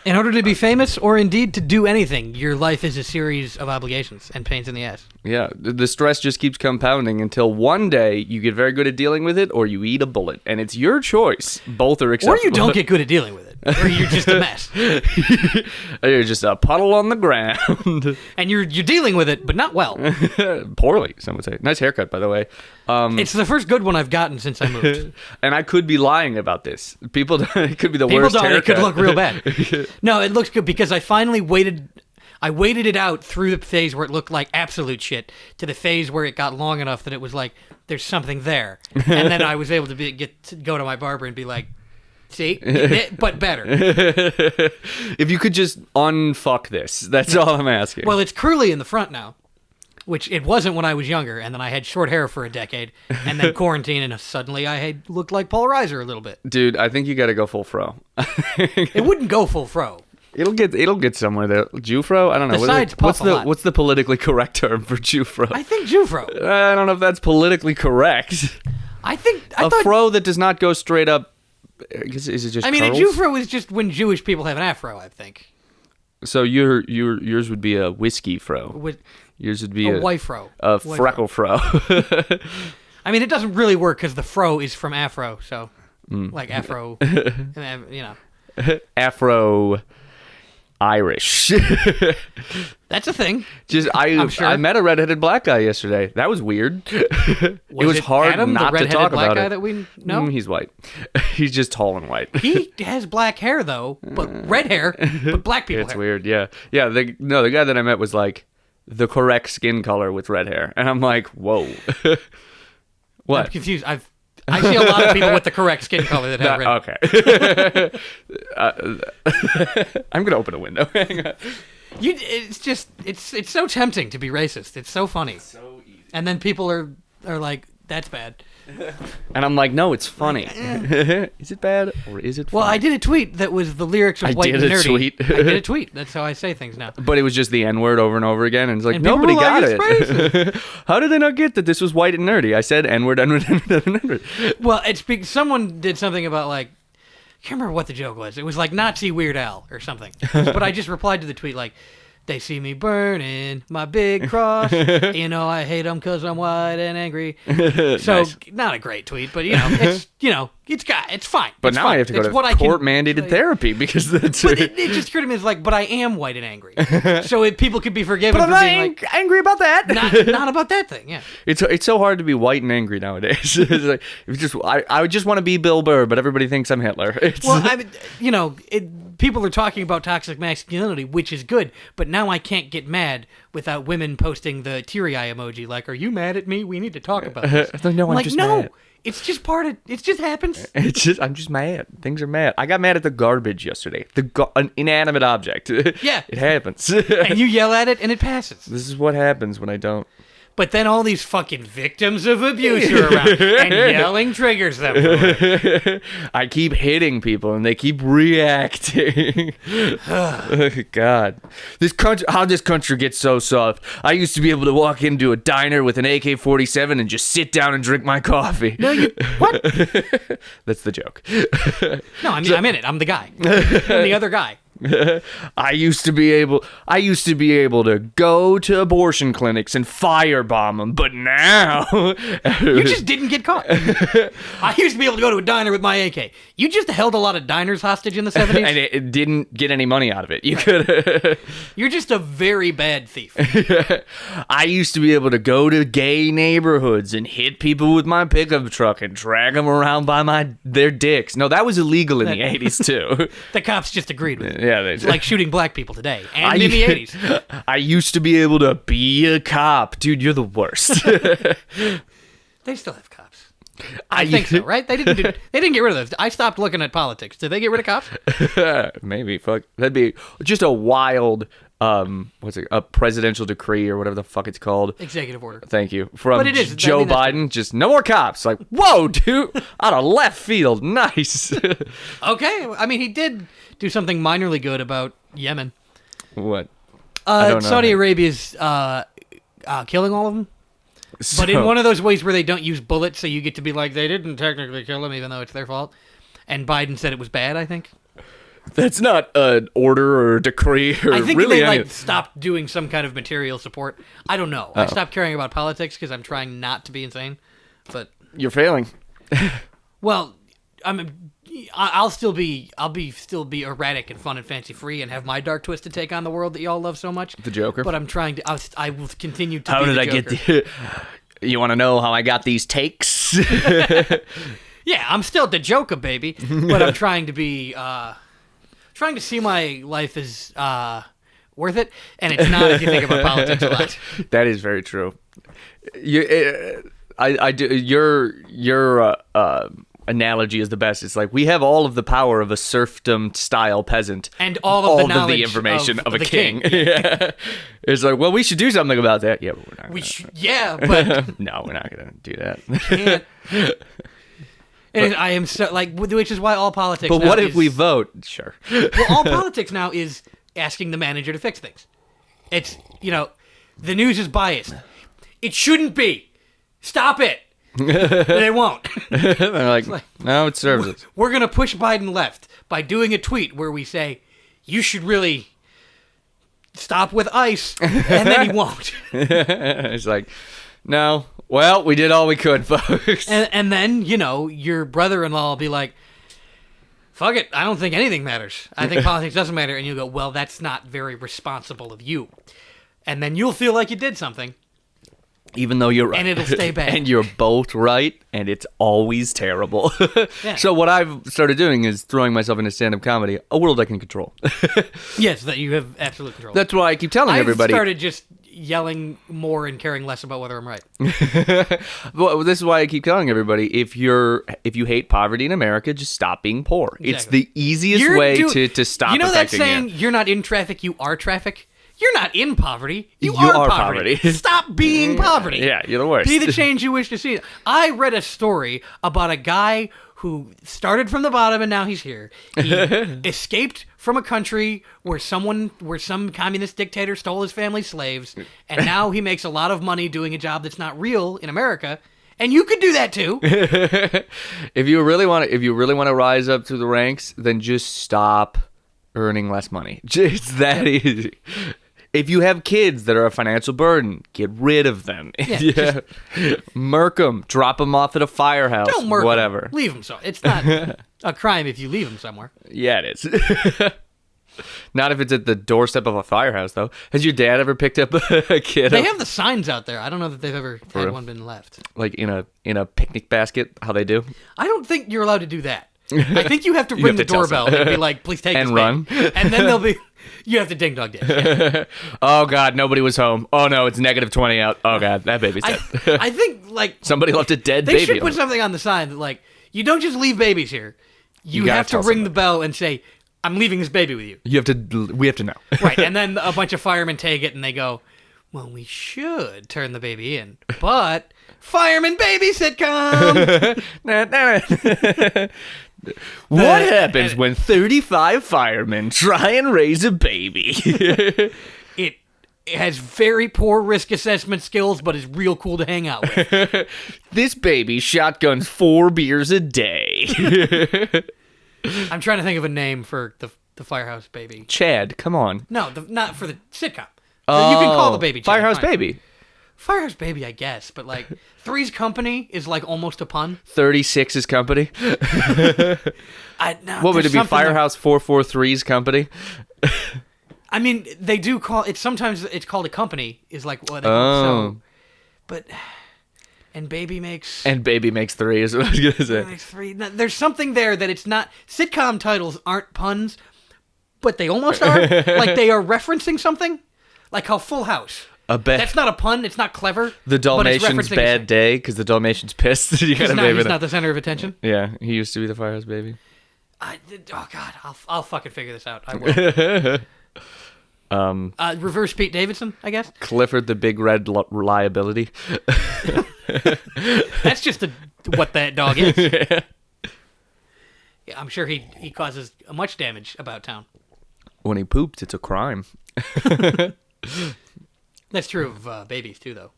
In order to be famous, or indeed to do anything, your life is a series of obligations and pains in the ass. Yeah, the stress just keeps compounding until one day you get very good at dealing with it, or you eat a bullet, and it's your choice. Both are acceptable. Or you don't get good at dealing with it, or you're just a mess. You're just a puddle on the ground. And you're dealing with it, but not well. Poorly, some would say. Nice haircut, by the way. It's the first good one I've gotten since I moved. And I could be lying about this. It could be the People worst don't. haircut. It could look real bad. No, it looks good because I finally waited. I waited it out through the phase where it looked like absolute shit to the phase where it got long enough that it was like there's something there, and then I was able to go to my barber and be like, "See, but better." If you could just unfuck this, that's all I'm asking. Well, it's curly in the front now, which it wasn't when I was younger, and then I had short hair for a decade, and then quarantine, and suddenly I had looked like Paul Reiser a little bit. Dude, I think you got to go full fro. It wouldn't go full fro. It'll get somewhere there. Jufro? I don't know. Besides what's the politically correct term for Jufro? I think Jufro. I don't know if that's politically correct. I thought fro that does not go straight up. Is it just? I mean, curls? a Jufro is just when Jewish people have an afro, I think. So yours would be a whiskey fro. Yours would be a white fro. A freckle fro. I mean, it doesn't really work because the fro is from afro, so like afro, you know. Afro Irish. That's a thing. I'm sure. I met a redheaded black guy yesterday. That was weird. It was hard Adam, not the to talk black about guy it. That we know? He's white. He's just tall and white. He has black hair though, but red hair, but black people. It's weird. Yeah. The guy that I met was like the correct skin color with red hair, and I'm like, whoa. What? I'm confused. I see a lot of people with the correct skin color that have red. Okay. I'm gonna open a window. Hang on. It's so tempting to be racist. It's so funny. So easy. And then people are like, that's bad. And I'm like, no, it's funny. Is it bad or is it funny? Well, I did a tweet that was the lyrics of White and Nerdy. I did a tweet. That's how I say things now. But it was just the N-word over and over again, and it's like, and nobody got it. How did they not get that this was white and nerdy? I said N-word, N-word, N-word, N-word. Well, someone did something about like, I can't remember what the joke was. It was like Nazi Weird Al or something. But I just replied to the tweet like, they see me burning my big cross. You know, I hate them because I'm white and angry. So, nice. Not a great tweet, but it's fine. But it's now fine. I have to go to court-mandated therapy because that's... But it just occurred to me, it's like, but I am white and angry. So people could be forgiven but for being like... angry about that. Not about that thing, yeah. It's so hard to be white and angry nowadays. It's like, I just want to be Bill Burr, but everybody thinks I'm Hitler. Well, I mean, people are talking about toxic masculinity, which is good, but now I can't get mad without women posting the teary eye emoji. Like, are you mad at me? We need to talk about this. I'm just mad. It's just part of it. Just happens. I'm just mad. Things are mad. I got mad at the garbage yesterday. An inanimate object. Yeah, it happens. And you yell at it, and it passes. This is what happens when I don't. But then all these fucking victims of abuse are around, and yelling triggers them. I keep hitting people, and they keep reacting. Oh, God. How this country gets so soft. I used to be able to walk into a diner with an AK-47 and just sit down and drink my coffee. No, what? That's the joke. No, I mean, I'm in it. I'm the guy. I'm the other guy. I used to be able to go to abortion clinics and firebomb them, but now you just didn't get caught. I used to be able to go to a diner with my AK. You just held a lot of diners hostage in the 70s, and it didn't get any money out of it. You could. You're just a very bad thief. I used to be able to go to gay neighborhoods and hit people with my pickup truck and drag them around by their dicks. No, that was illegal in the 80s too. The cops just agreed with it. Yeah, it's like shooting black people today and in the 80s. I used to be able to be a cop. Dude, you're the worst. They still have cops. I think so, right? They didn't get rid of those. I stopped looking at politics. Did they get rid of cops? Maybe. Fuck. That'd be just a wild a presidential decree or whatever the fuck it's called. Executive order. Thank you. From but it is. Joe Biden, just no more cops. Like, whoa, dude, out of left field. Nice. Okay. I mean, he did do something minorly good about Yemen. What? Saudi Arabia's killing all of them. But in one of those ways where they don't use bullets, so you get to be like, they didn't technically kill them, even though it's their fault. And Biden said it was bad, I think. That's not an order or a decree or I think really they any. stopped doing some kind of material support. I don't know. I stopped caring about politics because I'm trying not to be insane. But You're failing. well, I'll still be erratic and fun and fancy free and have my dark twisted take on the world that y'all love so much. The Joker. But I'm trying to. I will continue to. How be did the I Joker. get the? You want to know how I got these takes? Yeah, I'm still the Joker, baby. But I'm trying to be. Trying to see my life as worth it, and it's not if you think about politics a lot. That is very true. I do. Your analogy is the best. It's like we have all of the power of a serfdom style peasant And all of the knowledge information of a the king. Yeah. It's like, well, we should do something about that. Yeah, but we're not. But No, we're not gonna do that. can't. And I am so which is why all politics. But now what if is- we vote? Sure. Well, all politics now is asking the manager to fix things. It's the news is biased. It shouldn't be. Stop it. They won't. They're like, no, it serves us. We're gonna push Biden left by doing a tweet where we say, "You should really stop with ICE," and then he won't. It's like, no. Well, we did all we could, folks. And then, your brother-in-law will be like, fuck it, I don't think anything matters. I think politics doesn't matter. And you'll go, well, that's not very responsible of you. And then you'll feel like you did something. Even though you're right. And it'll stay bad. And you're both right, and it's always terrible. Yeah. So what I've started doing is throwing myself into stand-up comedy, a world I can control. Yes, that you have absolute control. That's why I keep telling everybody. I've started just yelling more and caring less about whether I'm right. Well, this is why I keep telling everybody: if you hate poverty in America, just stop being poor. Exactly. It's the easiest way to stop. You know that affecting saying, you. "You're not in traffic, you are traffic." You're not in poverty. You You are are poverty. poverty. Stop being poverty. Yeah, you're the worst. Be the change you wish to see. I read a story about a guy who started from the bottom and now he's here. He escaped from a country where some communist dictator stole his family's slaves, and now he makes a lot of money doing a job that's not real in America. And you could do that too. If you really want to rise up through the ranks, then just stop earning less money. Just that easy. If you have kids that are a financial burden, get rid of them. Yeah. Murk them. Drop them off at a firehouse. Don't murder whatever. them. Leave them so. It's not a crime if you leave them somewhere. Yeah, it is. Not if it's at the doorstep of a firehouse, though. Has your dad ever picked up a kid? They up, have the signs out there. I don't know that they've ever had one been left. like in a picnic basket? How they do? I don't think you're allowed to do that. I think you have to ring have the to tell doorbell and be like, please take And this run. baby. And then they'll be, you have to ding dong dish. Yeah. Oh God, nobody was home. Oh no, it's -20 out. Oh God, that baby's dead. I think, Somebody left a dead they baby. should put on. something on the sign that, you don't just leave babies here. You gotta have to tell ring somebody. the bell and say, I'm leaving this baby with you. We have to know. Right. And then a bunch of firemen take it and they go, well, we should turn the baby in. But fireman baby sitcom. What happens when 35 firemen try and raise a baby? It has very poor risk assessment skills, but is real cool to hang out with. This baby shotguns 4 beers a day. I'm trying to think of a name for the firehouse baby. Chad, come on. No, not for the sitcom. You can call the baby Chad, Firehouse fine. Baby. Firehouse Baby, I guess, but Three's Company is almost a pun. 36's Company. What would it be? Firehouse 443's Company? I mean, they do call it. Sometimes it's called a company. Is what they Oh. but and Baby makes. And Baby makes 3 is what I was going to say. Makes 3. Now, there's something there that it's not. Sitcom titles aren't puns, but they almost are. They are referencing something, like how Full House. That's not a pun. It's not clever. The but it's Dalmatian's referencing bad day because the Dalmatian's pissed. You got a baby. He's not the center of attention. Yeah, he used to be the Firehouse Baby. Oh God, I'll fucking figure this out. I will. Reverse Pete Davidson, I guess. Clifford the Big Red Reliability. That's just what that dog is. Yeah, I'm sure he causes much damage about town. When he poops, it's a crime. That's true of babies too, though.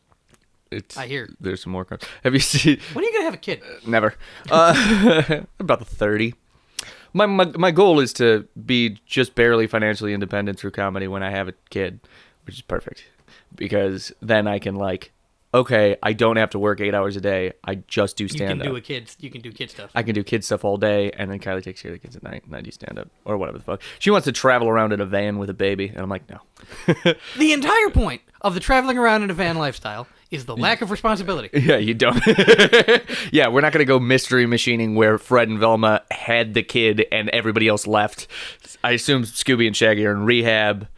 I hear. There's some more crimes. Have you seen? When are you gonna have a kid? Never. About the 30. My goal is to be just barely financially independent through comedy when I have a kid, which is perfect. Because then I can like, okay, I don't have to work 8 hours a day. I just do stand up. You can do kid stuff. I can do kid stuff all day, and then Kylie takes care of the kids at night, and I do stand up or whatever the fuck. She wants to travel around in a van with a baby, and I'm like, no. The entire point of the traveling around in a van lifestyle is the lack of responsibility. Yeah, you don't. Yeah, we're not going to go mystery machining where Fred and Velma had the kid and everybody else left. I assume Scooby and Shaggy are in rehab.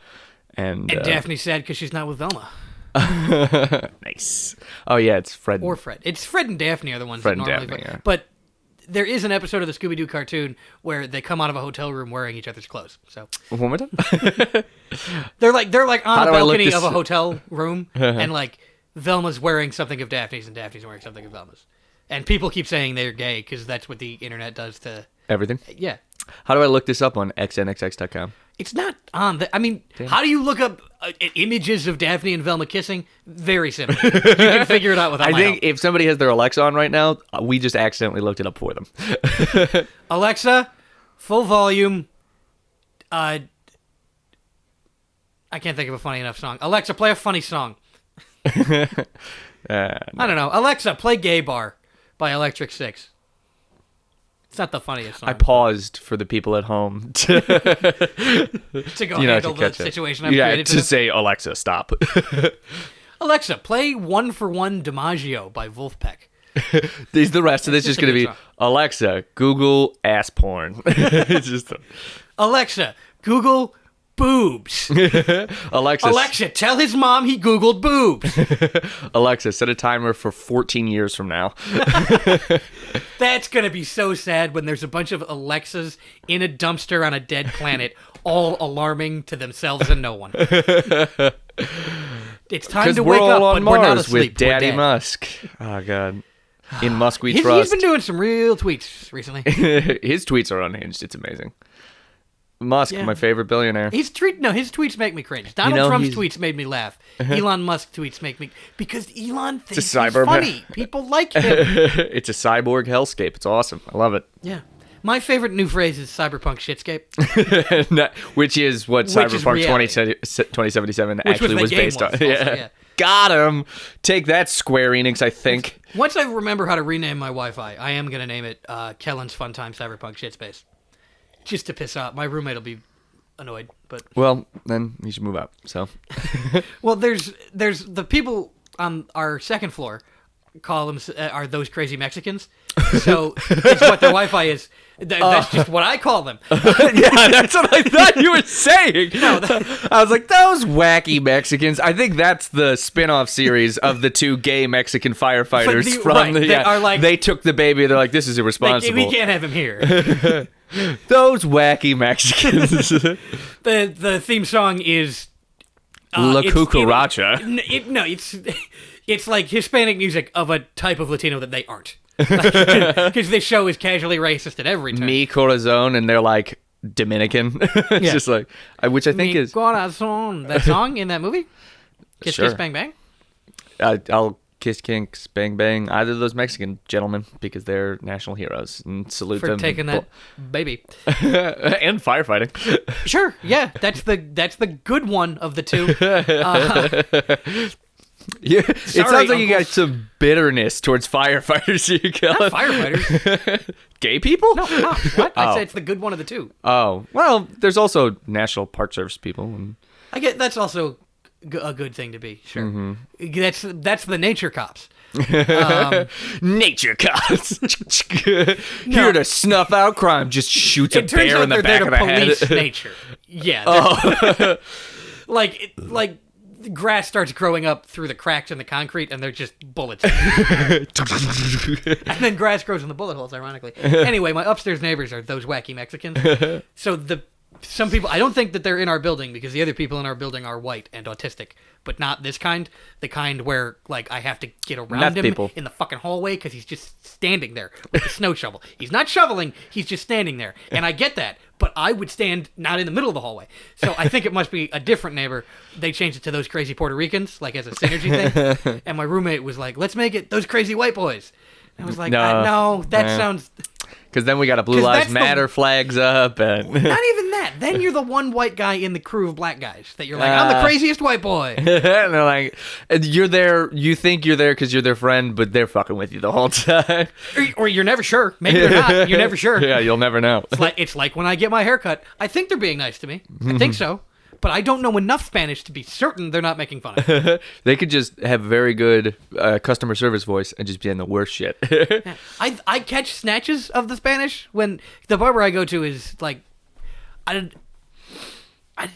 And Daphne's sad because she's not with Velma. Nice. Oh, yeah, it's Fred. Or Fred. It's Fred and Daphne are the ones Fred that and normally... Daphne, yeah. But there is an episode of the Scooby-Doo cartoon where they come out of a hotel room wearing each other's clothes. So one more time? They're like on a balcony of a this- hotel room, and like Velma's wearing something of Daphne's and Daphne's wearing something of Velma's. And people keep saying they're gay because that's what the internet does to... Everything? Yeah. How do I look this up on xnxx.com? It's not on the... I mean, how do you look up images of Daphne and Velma kissing? Very simple. You can figure it out without I my think help. if somebody has their Alexa on right now, we just accidentally looked it up for them. Alexa, full volume. I can't think of a funny enough song. Alexa, play a funny song. I don't know. Alexa, play Gay Bar by Electric Six. It's not the funniest song. I paused for the people at home to go handle the situation I've created. to say, Alexa, stop. Alexa, play One for One DiMaggio by Wolfpack. The rest of this is just a going to good be, song. Alexa, Google ass porn. It's just Alexa, Google boobs. Alexa, tell his mom he Googled boobs. Alexa, set a timer for 14 years from now. That's going to be so sad when there's a bunch of Alexas in a dumpster on a dead planet, all alarming to themselves and no one. It's time to wake up, but we're not asleep. With Daddy We're dead. Musk. Oh, God. In Musk we He's trust. been doing some real tweets recently. His tweets are unhinged. It's amazing. Musk, Yeah. my favorite billionaire. His tweets make me cringe. Donald Trump's tweets made me laugh. Elon Musk tweets make me... Because Elon thinks he's cyber funny. People like him. It's a cyborg hellscape. It's awesome. I love it. Yeah. My favorite new phrase is cyberpunk shitscape. Which is what Which is Cyberpunk reality. 2077 Which actually the was game based on. also, yeah. Got him. Take that, Square Enix, I think. Once I remember how to rename my Wi-Fi, I am going to name it Kellen's Fun Time Cyberpunk Shitspace. Just to piss off. My roommate will be annoyed, but... Well, then you should move out, so. Well, there's the people on our second floor call them are those crazy Mexicans. So it's what their Wi-Fi is. That's just what I call them. Yeah, that's what I thought you were saying. No, I was like, those wacky Mexicans. I think that's the spin-off series of the two gay Mexican firefighters they took the baby. They're like, this is irresponsible. we can't have him here. Those wacky Mexicans. The theme song is La Cucaracha. It's like Hispanic music of a type of Latino that they aren't. Because this show is casually racist at every turn. Mi Corazon, and they're like Dominican. It's just like, which I think is... Corazon. That song in that movie? Kiss, Sure. Kiss, Bang, Bang? I'll kiss kinks, bang, bang, either of those Mexican gentlemen, because they're national heroes, and salute For them. taking that baby. And firefighting. Sure, yeah. That's the good one of the two. Yeah, it Sorry, sounds like you got uncles. some bitterness towards firefighters. Not firefighters. Gay people? No, cops. What? I Oh. said it's the good one of the two. Oh, well, there's also National Park Service people. And... I get that's also a good thing to be. Sure. Mm-hmm. That's the nature cops. Nature cops. Here to snuff out crime. Just shoots a It turns bear out in the they're back there of to the police head. nature. Yeah. Like the grass starts growing up through the cracks in the concrete, and they're just bullets. And then grass grows in the bullet holes, ironically. Anyway, my upstairs neighbors are those wacky Mexicans. So some people, I don't think that they're in our building because the other people in our building are white and autistic, but not this kind. The kind where, like, I have to get around Meth him people. in the fucking hallway because he's just standing there with a snow shovel. He's not shoveling, he's just standing there. And I get that, but I would stand not in the middle of the hallway. So I think it must be a different neighbor. They changed it to those crazy Puerto Ricans, like as a synergy thing. And my roommate was like, let's make it those crazy white boys. And I was like, No, no, that man. sounds... Because then we got a Blue 'Cause Lives that's the- Matter flags up. And Not even that. Then you're the one white guy in the crew of black guys that you're like, I'm the craziest white boy. and they're like, you're there, you think you're there because you're their friend, but they're fucking with you the whole time. Or you're never sure. Maybe you're not. You're never sure. Yeah, you'll never know. It's like when I get my hair cut. I think they're being nice to me. I think so. But I don't know enough Spanish to be certain they're not making fun of me. They could just have very good customer service voice and just be in the worst shit. Yeah. I catch snatches of the Spanish when the barber I go to is like,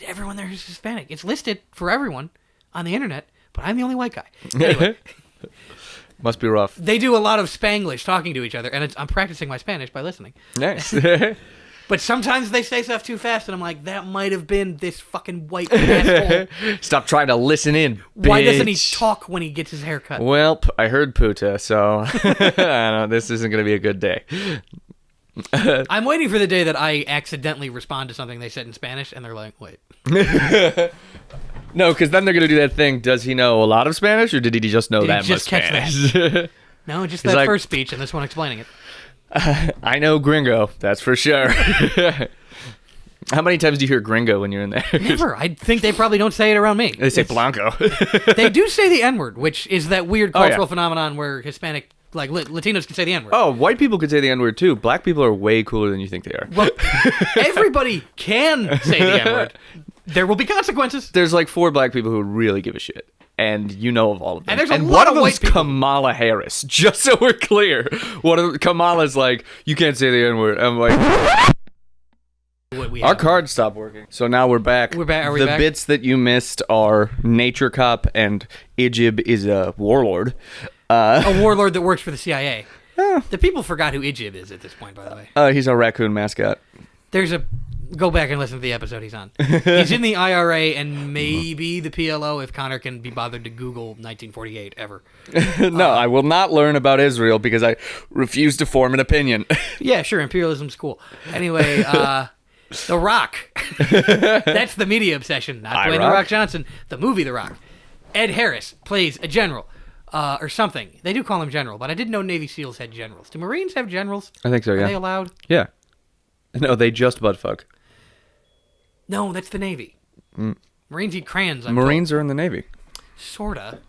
everyone there is Hispanic. It's listed for everyone on the internet, but I'm the only white guy. Anyway, Must be rough. they do a lot of Spanglish talking to each other, and I'm practicing my Spanish by listening. Nice. But sometimes they say stuff too fast, and I'm like, that might have been this fucking white asshole. Stop trying to listen in, bitch. Why doesn't he talk when he gets his hair cut? Well, I heard puta, so I don't know, this isn't going to be a good day. I'm waiting for the day that I accidentally respond to something they said in Spanish, and they're like, wait. No, because then they're going to do that thing, does he know a lot of Spanish, or did he just know Did he that just much catch Spanish? No, just He's that like- first speech and this one explaining it. I know gringo, that's for sure. How many times do you hear gringo when you're in there? Never. I think they probably don't say it around me. They say blanco. They do say the N-word, which is that weird Oh, yeah. cultural phenomenon where Hispanic, like Latinos can say the N-word. Oh, white people could say the N-word too. Black people are way cooler than you think they are. Well, everybody can say the N-word. There will be consequences. There's like 4 black people who really give a shit. And you know of all of them. And there's a one lot of of white them's people. Kamala Harris. Just so we're clear. Kamala's like, you can't say the N-word. I'm like, What we our have. card stopped working. So now we're back. We're back. Are we the back? bits that you missed are Nature Cop and Ijib is a warlord. A warlord that works for the CIA. The people forgot who Ijib is at this point, by the way. He's a raccoon mascot. Go back and listen to the episode he's on. He's in the IRA and maybe the PLO if Connor can be bothered to Google 1948 ever. No, I will not learn about Israel because I refuse to form an opinion. Yeah, sure, imperialism's cool. Anyway, The Rock. That's the media obsession. Not Dwayne The Rock Johnson. The movie The Rock. Ed Harris plays a general. Or something. They do call him general, but I didn't know Navy SEALs had generals. Do Marines have generals? I think so, Are yeah. they allowed? Yeah. No, they just butt fuck. No, that's the Navy. Marines eat crayons. Marines are in the Navy. Sorta.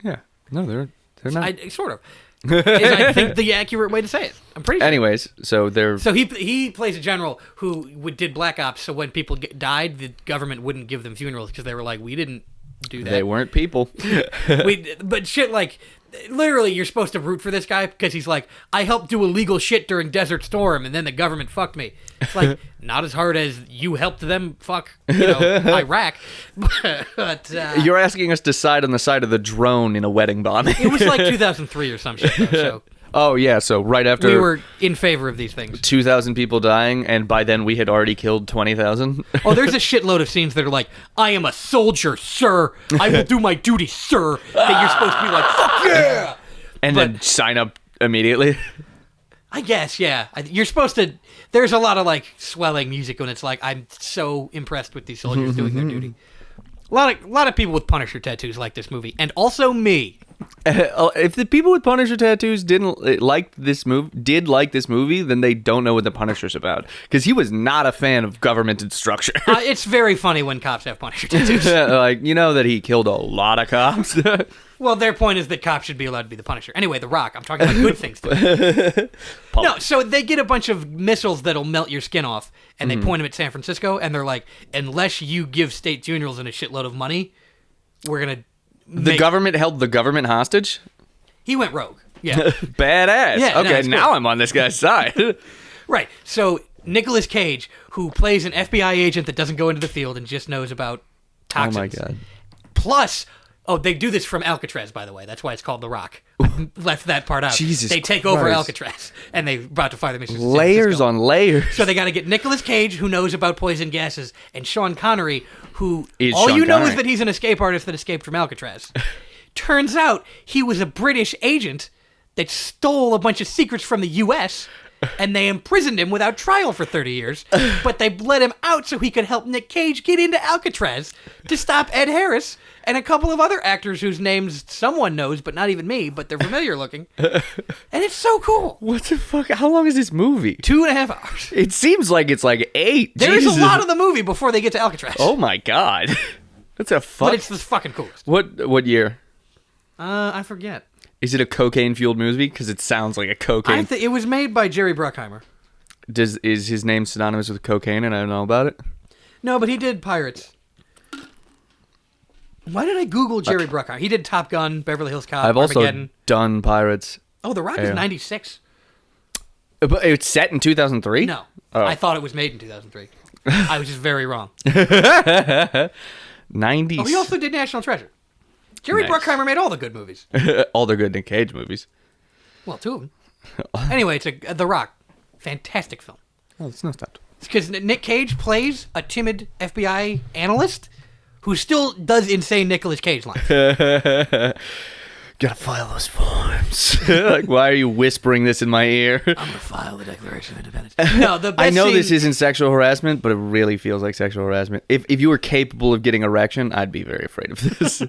Yeah. No, they're not. Sort of. Is, I think, the accurate way to say it. I'm pretty sure. Anyways, so they're... So he plays a general who did black ops, so when people died, the government wouldn't give them funerals because they were like, we didn't do that. They weren't people. But shit, like, literally, you're supposed to root for this guy because he's like, I helped do illegal shit during Desert Storm, and then the government fucked me. It's like, not as hard as you helped them fuck, Iraq. But You're asking us to side on the side of the drone in a wedding bombing. it was like 2003 or some shit, though, so Oh, yeah, so right after we were in favor of these things. 2,000 people dying, and by then we had already killed 20,000. Oh, there's a shitload of scenes that are like, I am a soldier, sir. I will do my duty, sir. That you're supposed to be like, fuck yeah! And then sign up immediately. I guess, yeah. You're supposed to... There's a lot of, like, swelling music when it's like, I'm so impressed with these soldiers doing their duty. A lot of people with Punisher tattoos like this movie. And also me. If the people with Punisher tattoos did like this movie, then they don't know what the Punisher's about. Because he was not a fan of government and structure. It's very funny when cops have Punisher tattoos. Like, you know that he killed a lot of cops. Well, their point is that cops should be allowed to be the Punisher. Anyway, The Rock. I'm talking about good things to do. No, so they get a bunch of missiles that'll melt your skin off, and they point them at San Francisco, and they're like, unless you give state funerals and a shitload of money, we're going to... The government held the government hostage? He went rogue. Yeah. Badass. Yeah, no, okay, it's now cool. I'm on this guy's side. Right. So Nicolas Cage, who plays an FBI agent that doesn't go into the field and just knows about toxins. Oh my God. Plus, they do this from Alcatraz, by the way. That's why it's called The Rock. Left that part out. Jesus They take over Christ. Alcatraz, and they're about to fire the mission. to San Layers Francisco. on layers. So they got to get Nicolas Cage, who knows about poison gases, and Sean Connery, who Is all Sean you know Connery. is that he's an escape artist that escaped from Alcatraz. Turns out he was a British agent that stole a bunch of secrets from the U.S. and they imprisoned him without trial for 30 years, but they let him out so he could help Nick Cage get into Alcatraz to stop Ed Harris and a couple of other actors whose names someone knows, but not even me, but they're familiar looking. And it's so cool. What the fuck? How long is this movie? 2.5 hours. It seems like it's like 8. There's Jesus. a lot of the movie before they get to Alcatraz. Oh my god. That's a fuck. But it's the fucking coolest. What year? I forget. Is it a cocaine-fueled movie? Because it sounds like a cocaine. It was made by Jerry Bruckheimer. Is his name synonymous with cocaine and I don't know about it? No, but he did Pirates. Why did I Google Jerry Bruckheimer? He did Top Gun, Beverly Hills Cop, I've also Armageddon. done Pirates. Oh, The Rock is 96. But it's set in 2003? No. Oh. I thought it was made in 2003. I was just very wrong. 90s. Oh, he also did National Treasure. Jerry Nice. Bruckheimer made all the good movies. All the good Nick Cage movies. Well, 2 of them. Anyway, it's The Rock. Fantastic film. Oh, it's not stopped. It's because Nick Cage plays a timid FBI analyst who still does insane Nicolas Cage lines. Gotta file those forms. Like, why are you whispering this in my ear? I'm gonna file the Declaration of Independence. No, the best I know scene, this isn't sexual harassment, but it really feels like sexual harassment. If you were capable of getting erection, I'd be very afraid of this.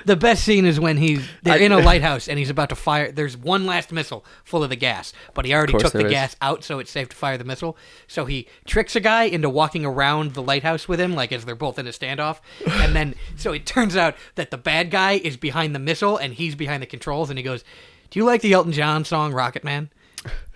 The best scene is when they're in a lighthouse and he's about to fire. There's one last missile full of the gas, but he already took the gas out, so it's safe to fire the missile. So he tricks a guy into walking around the lighthouse with him, like as they're both in a standoff. And then, so it turns out that the bad guy is behind the missile and he's behind the controls. And he goes, "Do you like the Elton John song Rocket Man?"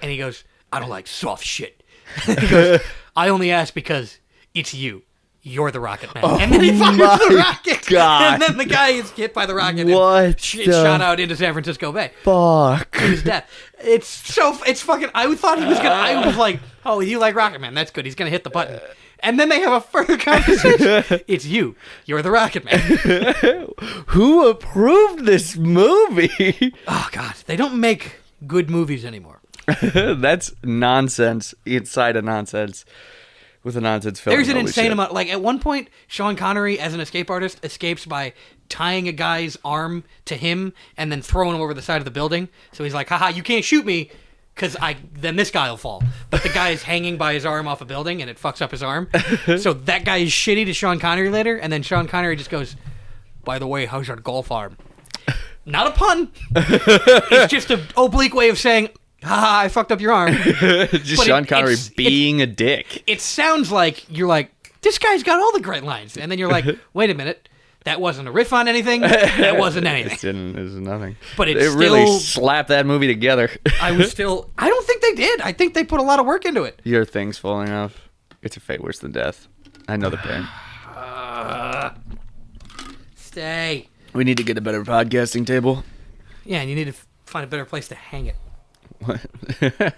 And he goes, "I don't like soft shit." He goes, "I only ask because it's you. You're the Rocket Man." And then he fires the rocket. God. And then the guy is hit by the rocket. What And shot out into San Francisco Bay. Fuck. To his death. It's fucking. I thought he was gonna. I was like, "Oh, you like Rocket Man? That's good. He's gonna hit the button." And then they have a further conversation. It's you. You're the Rocket Man. Who approved this movie? Oh God, they don't make good movies anymore. That's nonsense inside of nonsense with a nonsense film. There's an Holy insane shit. amount. Like at one point, Sean Connery, as an escape artist, escapes by tying a guy's arm to him and then throwing him over the side of the building. So he's like, "Haha, you can't shoot me, because then this guy will fall." But the guy is hanging by his arm off a building, and it fucks up his arm. So that guy is shitty to Sean Connery later, and then Sean Connery just goes, "By the way, how's your golf arm?" Not a pun. It's just an oblique way of saying, "Haha, I fucked up your arm." Just But Sean Connery it's- being a dick. It sounds like you're like, "This guy's got all the great lines," and then you're like, "Wait a minute, that wasn't a riff on anything. That wasn't anything." It was nothing. But it's it really still- slapped that movie together. I don't think they did. I think they put a lot of work into it. Your thing's falling off. It's a fate worse than death. I know the pain. Stay. We need to get a better podcasting table. Yeah, and you need to find a better place to hang it. What?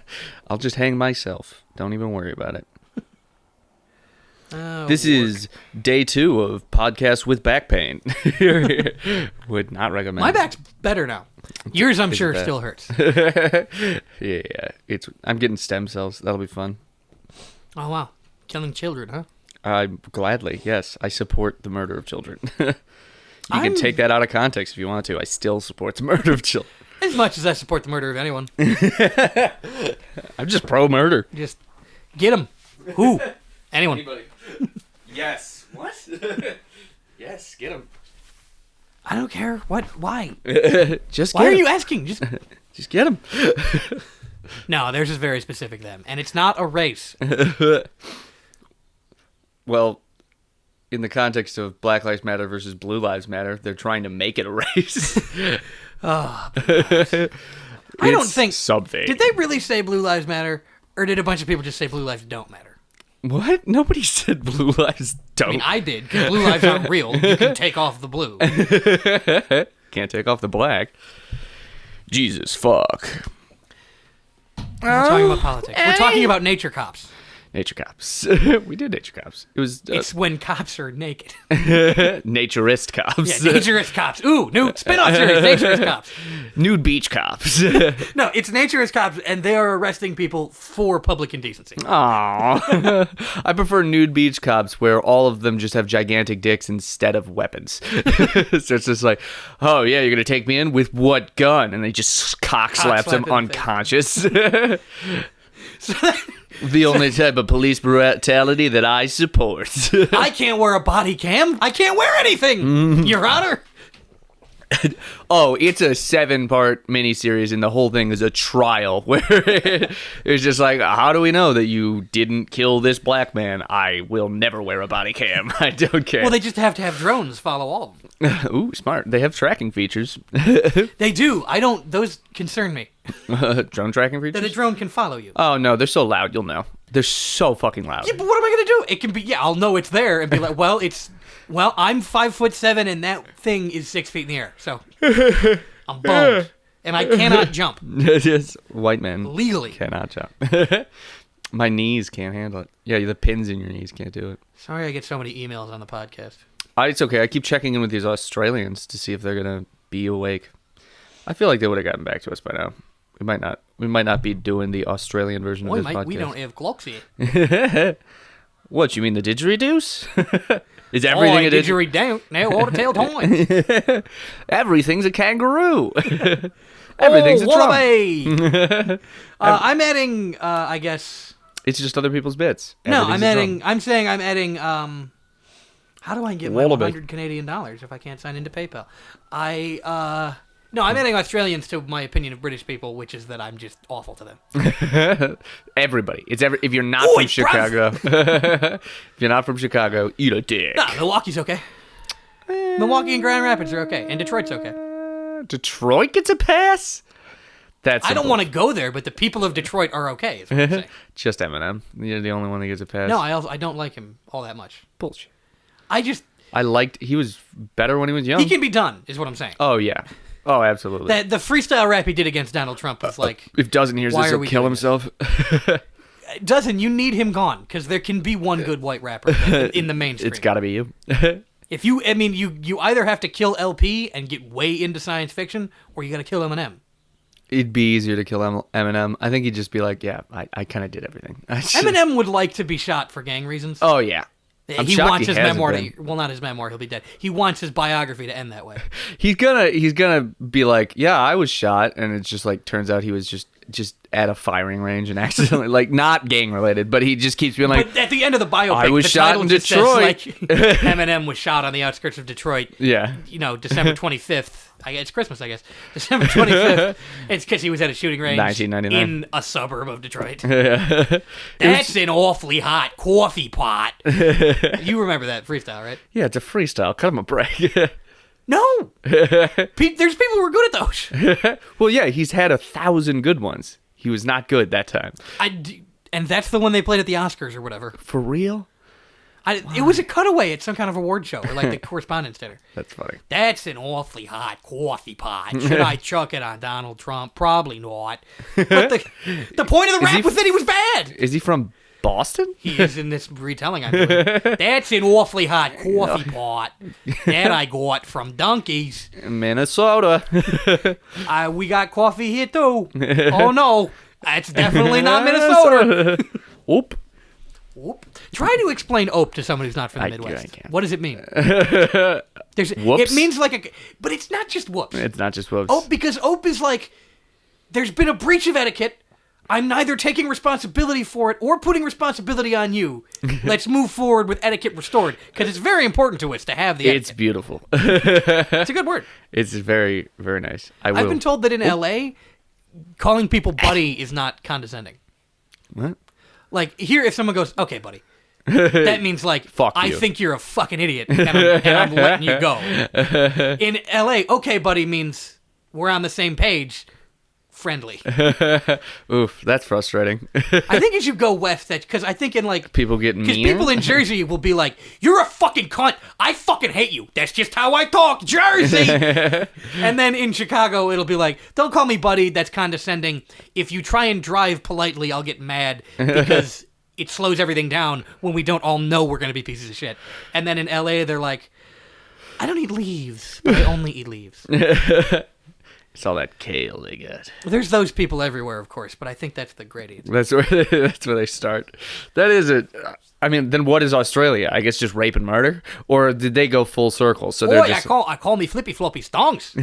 I'll just hang myself. Don't even worry about it. Oh, This is day 2 of podcast with back pain. Would not recommend. my back's better now. Yours, I'm sure, bad? still hurts. Yeah, I'm getting stem cells. That'll be fun. Oh wow, killing children, huh? Gladly, yes. I support the murder of children. You can I'm- take that out of context if you want to. I still support the murder of children. As much as I support the murder of anyone, I'm just pro murder. just get them. Who? Anyone? Yes. What? Yes, get him. I don't care. What? Why? Just Why get are him. you asking? Just get him. No, theirs is very specific. Them, and it's not a race. Well, in the context of Black Lives Matter versus Blue Lives Matter, they're trying to make it a race. I don't think something. Did they really say Blue Lives Matter, or did a bunch of people just say Blue Lives don't matter? What? Nobody said Blue Lives don't. I mean, I did. 'Cause blue lives aren't real. You can take off the blue. Can't take off the black. Jesus fuck. We're not talking about politics. We're talking about nature cops. Nature Cops. We did Nature Cops. It was It's when cops are naked. Naturist Cops. Yeah, naturist cops. Ooh, new spin-off series, naturist cops. Nude Beach Cops. No, it's naturist cops, and they are arresting people for public indecency. Aww. I prefer Nude Beach Cops where all of them just have gigantic dicks instead of weapons. So it's just like, oh yeah, you're going to take me in with what gun? And they just cock slaps slap him him in the face. unconscious. So The only type of police brutality that I support. I can't wear a body cam. I can't wear anything, Your Honor. Oh, it's a 7-part miniseries, and the whole thing is a trial where it's just like, how do we know that you didn't kill this black man? I will never wear a body cam. I don't care. Well, they just have to have drones follow all of them. Ooh, smart. They have tracking features. They do. Those concern me. Drone tracking features? That a drone can follow you. Oh, no, they're so loud, you'll know. They're so fucking loud. Yeah, but what am I going to do? It can be, I'll know it's there and be like, well, I'm 5'7" and that thing is 6 feet in the air. So I'm boned. And I cannot jump. Yes, white man. Legally. Cannot jump. My knees can't handle it. Yeah, the pins in your knees can't do it. Sorry I get so many emails on the podcast. It's okay. I keep checking in with these Australians to see if they're going to be awake. I feel like they would have gotten back to us by now. We might not be doing the Australian version of this podcast. We don't have clocks here. What, you mean the didgeridoos? Is everything a didgeridoo? Now all the tail time. Everything's a kangaroo. Everything's a drum. I'm adding, I guess... It's just other people's bits. No, I'm adding... I'm saying I'm adding... how do I get my 100 Canadian dollars if I can't sign into PayPal? No, I'm adding Australians to my opinion of British people, which is that I'm just awful to them. Everybody. If you're not from Chicago, if you're not from Chicago, eat a dick. Nah, Milwaukee's okay. Milwaukee and Grand Rapids are okay, and Detroit's okay. Detroit gets a pass? I don't want to go there, but the people of Detroit are okay, is what I'm saying. Just Eminem. You're the only one that gets a pass. No, I don't like him all that much. Bullshit. He was better when he was young. He can be done, is what I'm saying. Oh, yeah. Oh, absolutely. The freestyle rap he did against Donald Trump was like... If Dozen hears this, he'll kill himself. Dozen, you need him gone, because there can be one good white rapper in the mainstream. It's got to be you. You either have to kill LP and get way into science fiction, or you got to kill Eminem. It'd be easier to kill Eminem. I think he'd just be like, yeah, I kind of did everything. Eminem would like to be shot for gang reasons. Oh, yeah. He wants his memoir not his memoir, he'll be dead. He wants his biography to end that way. He's gonna be like, yeah, I was shot, and it's just like turns out he was just at a firing range and accidentally, like, not gang related, but he just keeps being like, but at the end of the biopic, I was shot in Detroit. Says, like, Eminem was shot on the outskirts of Detroit. Yeah. December 25th. It's Christmas, I guess. December 25th. It's because he was at a shooting range 1999 in a suburb of Detroit. Yeah. That's an awfully hot coffee pot. You remember that freestyle, right? Yeah, it's a freestyle. Cut him a break. No. There's people who are good at those. Well, yeah, he's had 1,000 good ones. He was not good that time. And that's the one they played at the Oscars or whatever. For real? It was a cutaway at some kind of award show or like the Correspondents' Dinner. That's funny. That's an awfully hot coffee pot. Should I chuck it on Donald Trump? Probably not. But the point of the rap was that he was bad. Is he from Boston? He is in this retelling I'm doing. That's an awfully hot coffee pot that I got from Dunkies. Minnesota. We got coffee here too. Oh no, that's definitely not Minnesota. Oop. Try to explain "ope" to someone who's not from the Midwest. I can't. What does it mean? Whoops. It means but it's not just whoops. It's not just whoops. Ope, because ope is like, there's been a breach of etiquette. I'm neither taking responsibility for it or putting responsibility on you. Let's move forward with etiquette restored, because it's very important to us to have the etiquette. It's beautiful. It's a good word. It's very, very nice. I've been told that in L.A., calling people buddy is not condescending. What? Like, here, if someone goes, okay, buddy, that means, like, fuck I you. think you're a fucking idiot, and I'm letting you go. In L.A., okay, buddy means we're on the same page, friendly. Oof, that's frustrating. I think you should go west, because I think in, like... People get mean. Because people in Jersey will be like, you're a fucking cunt. I fucking hate you. That's just how I talk, Jersey. And then in Chicago, it'll be like, don't call me buddy. That's condescending. If you try and drive politely, I'll get mad because it slows everything down when we don't all know we're going to be pieces of shit. And then in LA, they're like, I don't eat leaves, but I only eat leaves. It's all that kale they got. There's those people everywhere, of course, but I think that's the gradient. That's where they start. That is it. I mean, then what is Australia? I guess just rape and murder, or did they go full circle? So they're just... I call me flippy floppy stongs.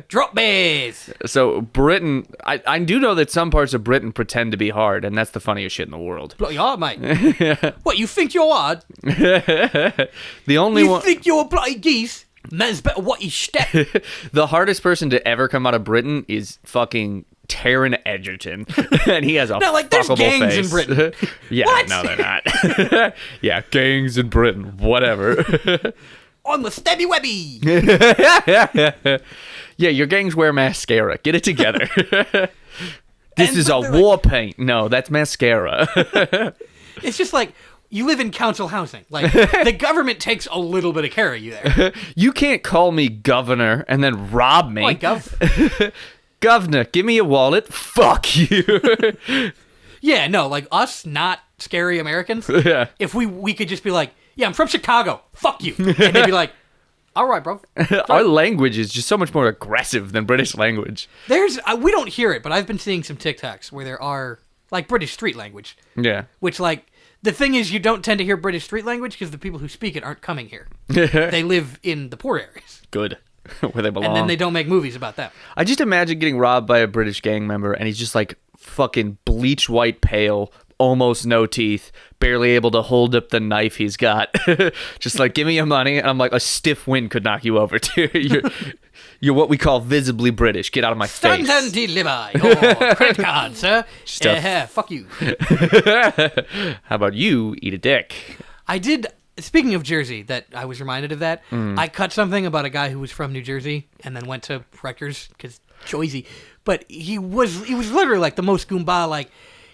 Drop bass. So Britain, I do know that some parts of Britain pretend to be hard, and that's the funniest shit in the world. Bloody hard, mate. What, you think you're hard? The only You think you're bloody geese? Man's better what you step. The hardest person to ever come out of Britain is fucking Taron Egerton, and he has a No, like, there's fuckable gangs face. In Britain. Yeah, What? no, they're not. Yeah, gangs in Britain, whatever. On the stabby webby. Yeah, your gangs wear mascara. Get it together. This is a they're war paint. No, that's mascara. It's just like, you live in council housing. Like, the government takes a little bit of care of you there. You can't call me governor and then rob me. Boy, gov. Governor, give me a wallet. Fuck you. Yeah, no, like us, not scary Americans. Yeah. If we could just be like, yeah, I'm from Chicago. Fuck you. And they'd be like, all right, bro. Our language is just so much more aggressive than British language. We don't hear it, but I've been seeing some TikToks where there are, like, British street language. Yeah. Which, like, the thing is, you don't tend to hear British street language because the people who speak it aren't coming here. They live in the poor areas. Good. Where they belong. And then they don't make movies about that. I just imagine getting robbed by a British gang member and he's just like fucking bleach white pale, almost no teeth, barely able to hold up the knife he's got. Just like, give me your money. And I'm like, a stiff wind could knock you over too. You're what we call visibly British. Get out of my face. Stand and deliver your credit card, sir. Fuck you. How about you eat a dick? I did, speaking of Jersey, that I was reminded of that. I cut something about a guy who was from New Jersey and then went to Rutgers because Jersey. But he was literally like the most goomba, like,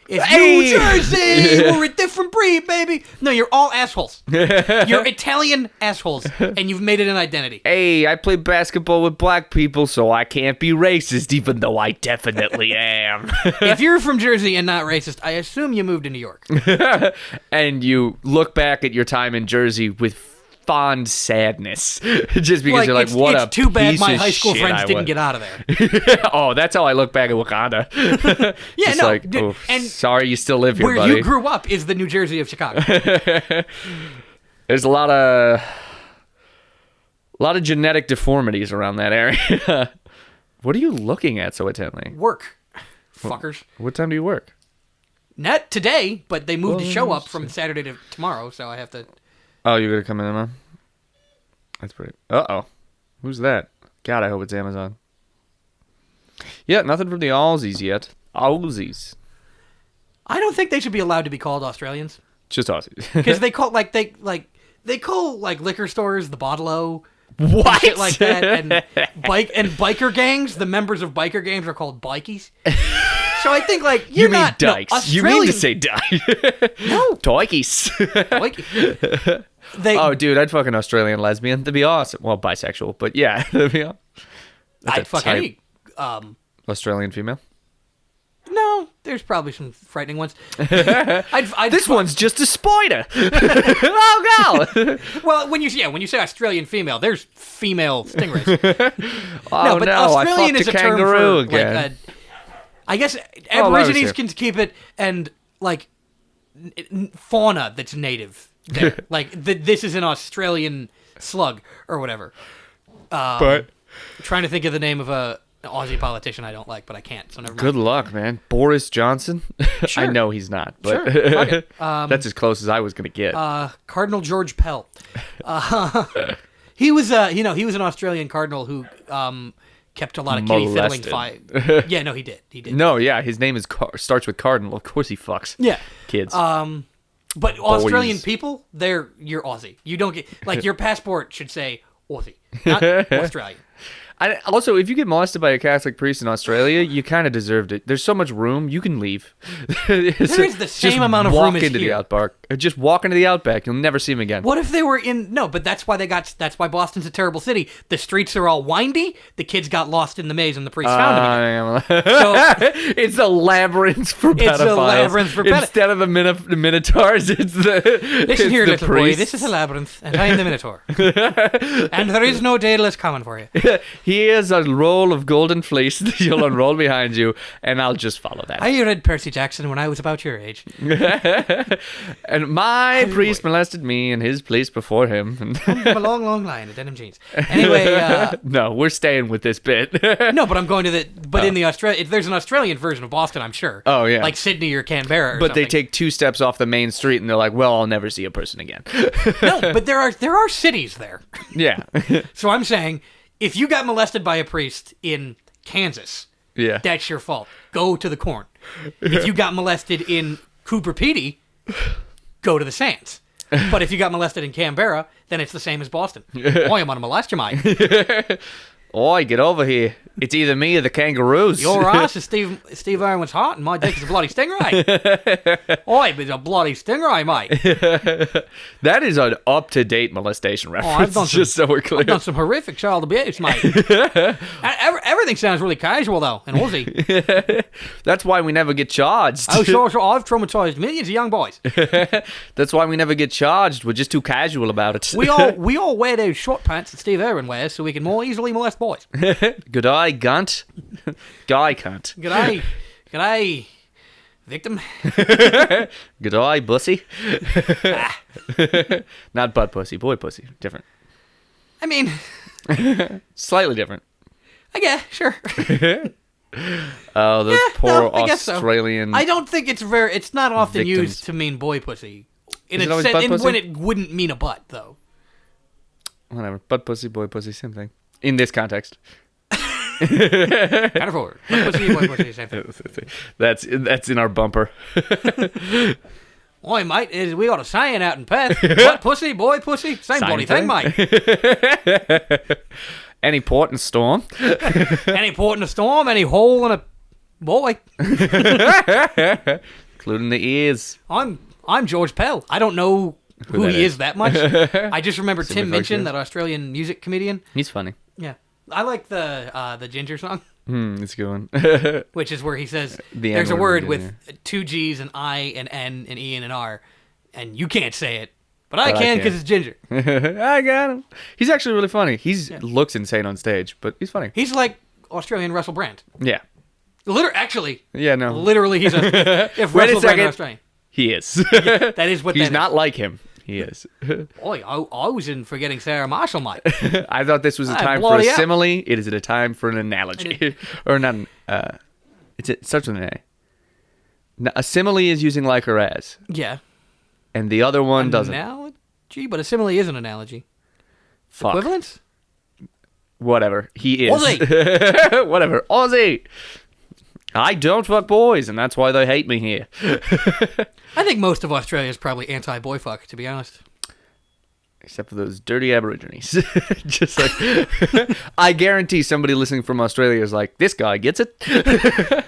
it's New Jersey, we're a different breed, baby. No, you're all assholes. You're Italian assholes, and you've made it an identity. Hey, I play basketball with black people, so I can't be racist, even though I definitely am. If you're from Jersey and not racist, I assume you moved to New York. And you look back at your time in Jersey with fond sadness, just because you're like, what a it's too bad piece my of high school shit friends I didn't was. get out of there. Oh, that's how I look back at Wakanda. Yeah, Just no, like, dude, oh, and sorry you still live here, where buddy. you grew up is the New Jersey of Chicago. There's a lot of genetic deformities around that area. What are you looking at so intently? Work, fuckers. What time do you work? Not today, but they moved the show up from Saturday to tomorrow, so I have to... Oh, you're gonna come in, man? That's pretty... Uh-oh. Who's that? God, I hope it's Amazon. Yeah, nothing from the Aussies yet. Aussies. I don't think they should be allowed to be called Australians. Just Aussies. Because they call, they call, like, liquor stores the Bottle-O. What? Shit like that. And biker gangs, the members of biker gangs are called bikies. So I think, like, You mean not... dykes. No, You mean to say dyke. No. Dykes. Bikies. Oh, dude, I'd fuck an Australian lesbian. That'd be awesome. Well, bisexual, but yeah. That'd be awesome. I'd fuck any... Australian female? No, there's probably some frightening ones. This one's just a spider. Oh, God. Well, when you say Australian female, there's female stingrays. Oh, no, Australian I is fucked a a term kangaroo for, again. like, I guess Oh, Aborigines here. can keep it, and, like, fauna that's native there. Like, this is an Australian slug, or whatever. But Trying to think of the name of an Aussie politician I don't like, but I can't, so never mind. good luck, man. Boris Johnson? Sure. I know he's not, but Sure, fuck it. that's as close as I was going to get. Cardinal George Pell. He was an Australian cardinal who kept a lot of kitty fiddling. Yeah, no, he did. No, yeah, his name is starts with Cardinal. Of course he fucks. Yeah, kids. but Australian people, you're Aussie. You don't get, like, your passport should say Aussie, not Australian. Also, if you get molested by a Catholic priest in Australia, you kind of deserved it. There's so much room, you can leave. There is the same amount of room as into here. the outback. Just walk into the outback. You'll never see him again. What if they were in... No, but that's why Boston's a terrible city. The streets are all windy. The kids got lost in the maze and the priest found them. So, it's a labyrinth for pedophiles. It's a labyrinth for pedophiles. Instead of the Minotaurs, it's the Listen here, little boy. priests. This is a labyrinth, and I am the Minotaur. And there is no day less common for you. Here's a roll of golden fleece that you'll unroll behind you, and I'll just follow that. I read Percy Jackson when I was about your age. And my priest molested me, and his priest before him. From a long, long line of denim jeans. Anyway, no, we're staying with this bit. no, but I'm going to the. But in the there's an Australian version of Boston, I'm sure. Oh yeah, like Sydney or Canberra. Or but something. they take 2 steps off the main street, and they're like, "Well, I'll never see a person again." No, but there are cities there. Yeah. So I'm saying, if you got molested by a priest in Kansas, Yeah. that's your fault. Go to the corn. If you got molested in Cooper Pedy, go to the Sands. But if you got molested in Canberra, then it's the same as Boston. Boy, I'm gonna molest you, mate. Oi, get over here. It's either me or the kangaroos. Your ass is Steve Irwin's heart, and my dick is a bloody stingray. Oi, it's a bloody stingray, mate. That is an up-to-date molestation reference, I've done just so we're clear. I've done some horrific child abuse, mate. Everything sounds really casual, though, in Aussie. That's why we never get charged. Oh, sure. I've traumatized millions of young boys. That's why we never get charged. We're just too casual about it. We all wear those short pants that Steve Irwin wears so we can more easily molest boys. Good eye, gunt. Guy cunt. G'day, victim. Good eye, bussy. Not butt pussy, boy pussy. Different. I mean, Slightly different. I guess, sure. Oh, those poor I guess Australian. So. I don't think it's not often victims. used to mean boy pussy. Is it always butt pussy? When it wouldn't mean a butt, though. Whatever. Butt pussy, boy pussy, same thing. In this context. Kind of forward. Butt pussy, boy pussy, same thing. That's in our bumper. Oi, mate, we got a saying out in Perth. Butt pussy, boy pussy, same bloody thing, mate. Any port and storm. Any port in a storm, any hole in a boy. Including the ears. I'm George Pell. I don't know who that he is. is that much. I just remember Simi Tim Fox, Minchin, yeah. that Australian music comedian. He's funny. Yeah. I like the Ginger song, It's a good one. which is where he says The there's a N-word word in with 2 G's, an I, an N, an E, and an R, and you can't say it, but I But I can can. because it's Ginger. I got him. He's actually really funny. Looks insane on stage, but he's funny. He's like Australian Russell Brand. Yeah. Actually, Yeah, no. literally, he's if Wait a Russell Brand second. is Australian. He is. That is what He's that not is. like him. He is. Oi, I was in forgetting Sarah Marshall, mate. I thought this was a Ah, time for a bloody hell. simile. It is a time for an analogy. Or not. It starts with an A. Now, a simile is using like or as. Yeah. And the other one doesn't. Analogy, but a simile is an analogy. Fuck. Equivalence? Whatever. He is. Aussie. Whatever. Aussie. I don't fuck boys, and that's why they hate me here. I think most of Australia is probably anti-boy fuck, to be honest. Except for those dirty Aborigines. Just like, I guarantee somebody listening from Australia is like, this guy gets it.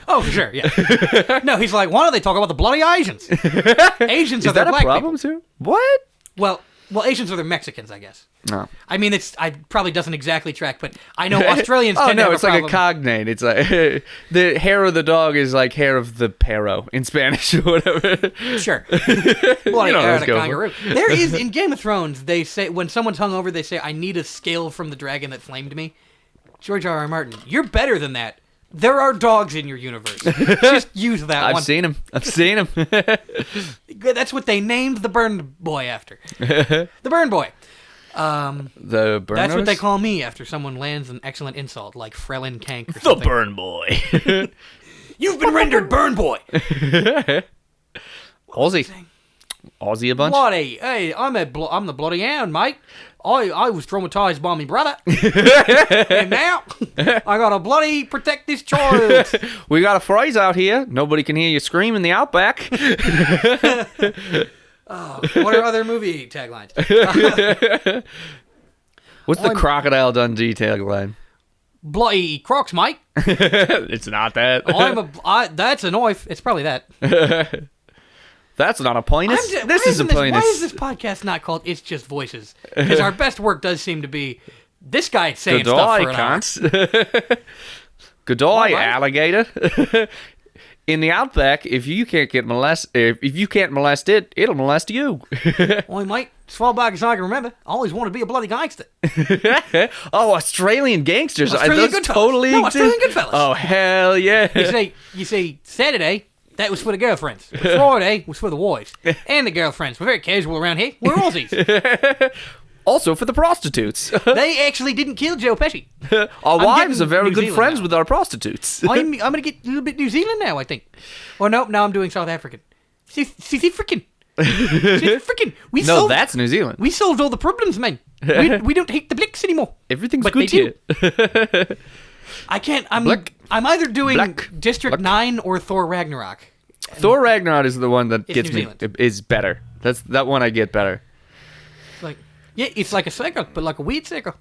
Oh, for sure, yeah. No, he's like, why don't they talk about the bloody Asians? Asians are Is the that a black problem people. too? What? Well, Asians are the Mexicans, I guess. No. I mean, I probably doesn't exactly track, but I know Australians tend to have it's a like problem. a cognate. It's like the hair of the dog is like hair of the perro in Spanish or whatever. Sure. Bloody You know what I hair was of the going kangaroo. There is, in Game of Thrones, they say, when someone's hungover, they say, I need a scale from the dragon that flamed me. George R.R. Martin, you're better than that. There are dogs in your universe. Just use that one. I've seen him. That's what they named the Burn Boy after. The Burn Boy. The burn. That's what they call me after someone lands an excellent insult, like Frelin Kank or the something. burn boy. You've been rendered Burn Boy. Aussie a bunch. Bloody, hey, I'm the bloody hound, mate. I was traumatized by my brother, and now I gotta bloody protect this child. We got a phrase out here. Nobody can hear you scream in the outback. What are other movie taglines? What's the Crocodile Dundee tagline? Bloody Crocs, mate. It's not that. That's a knife. It's probably that. That's not a penis. This is a penis. Why is this podcast not called It's Just Voices? Because our best work does seem to be this guy saying Good stuff eye, for an hour. cunts. Good eye, All right. alligator. In the outback, if you can't molest it, it'll molest you. Oi, mate, As far back as I can remember, I always wanted to be a bloody gangster. Oh, Australian gangsters. Australian Those Goodfellas. totally No, exist? Australian Goodfellas. Oh, hell yeah. You see, Saturday, that was for the girlfriends. Friday was for the wives. And the girlfriends. We're very casual around here. We're Aussies. Also for the prostitutes. They actually didn't kill Joe Pesci. Our wives getting are very New good Zealand friends now. with our prostitutes. I'm going to get a little bit New Zealand now, I think. Or no, now I'm doing South African. South African. Freaking! No, that's New Zealand. We solved all the problems, man. We don't hate the Blacks anymore. Everything's But good they here. I can't. I'm Black. either doing Black. District Black. 9 or Thor Ragnarok. Thor Ragnarok is the one that It's gets New me. Zealand. Is better. That's that one I get better. Like, yeah, it's like a circle, but like a weird circle.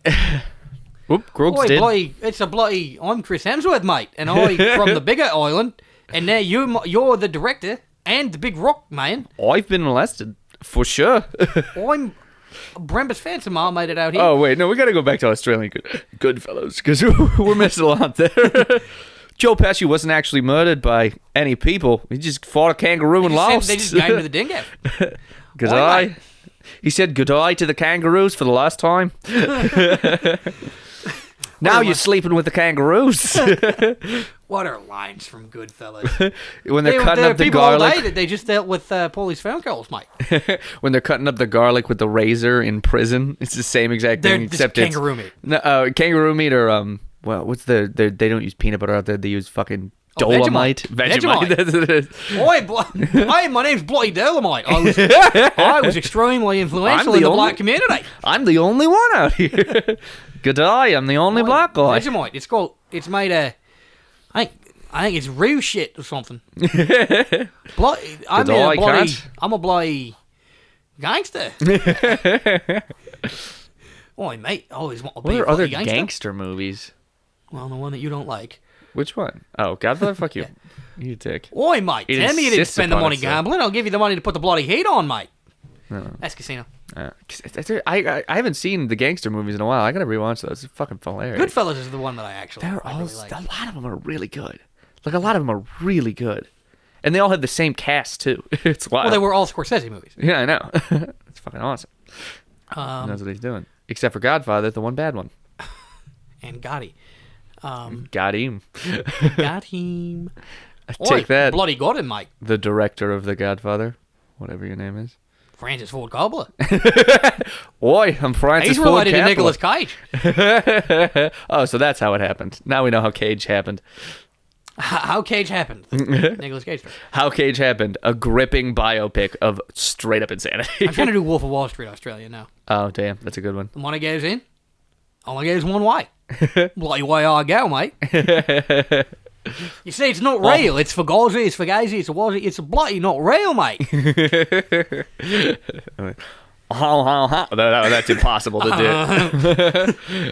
Whoop, Grogs Oi, did. bloody, it's a bloody. I'm Chris Hemsworth, mate, and I from the bigger island, and now you're the director and the big rock man. I've been molested for sure. I'm Brembus Phantom. I made it out here. Oh wait, no, we gotta go back to Australian Goodfellas because we're missing a lot there. Joe Pesci wasn't actually murdered by any people. He just fought a kangaroo and lost. They just got him to the dingo. Goodbye. He said goodbye to the kangaroos for the last time. Now you're sleeping with the kangaroos. What are lines from Goodfellas? When they're cutting up the people all garlic. day that they just dealt with police phone calls, mate. When they're cutting up the garlic with the razor in prison, it's the same exact thing, except it's kangaroo meat. No, kangaroo meat or well, what's they don't use peanut butter out there. They use fucking Dolomite. Vegemite. That's what it is. Hi, my name's Bloody Dolomite. I was extremely influential in the black community. I'm the only one out here. Good eye, I'm the only black guy. Vegemite. It's made a. I think it's real shit or something. I'm a bloody gangster. Oi, mate. I always want to be What a are other bloody gangster. gangster movies? Well, the one that you don't like. Which one? Oh, Godfather, fuck you. You dick. Oi, mate. It Tell me you didn't insists spend the upon money itself. gambling. I'll give you the money to put the bloody heat on, mate. No. That's Casino. I haven't seen the gangster movies in a while. I gotta rewatch those. It's fucking hilarious. Goodfellas is the one that I actually They're I all really like. a lot of them are really good. Like a lot of them are really good, and they all have the same cast too. It's wild. Well, they were all Scorsese movies. Yeah, I know. It's fucking awesome. He knows what he's doing. Except for Godfather, the one bad one. And Gotti. Got him. Got him. Take Oi, that. Bloody got him, mate. The director of The Godfather, whatever your name is. Francis Ford Coppola. Oi, I'm Francis He's Ford related to Nicolas Coppola. Cage. Oh, so that's how it happened. Now we know how Cage happened. How Cage happened. Nicolas Cage. How Cage happened. A gripping biopic of straight up insanity. I'm trying to do Wolf of Wall Street, Australia now. Oh, damn. That's a good one. The money goes in. Only goes one way. Bloody way I go, mate. You see, it's not real. It's Fugazi, it's Fugazi, it's a Wazzy. It's bloody not real, mate. That's impossible to do.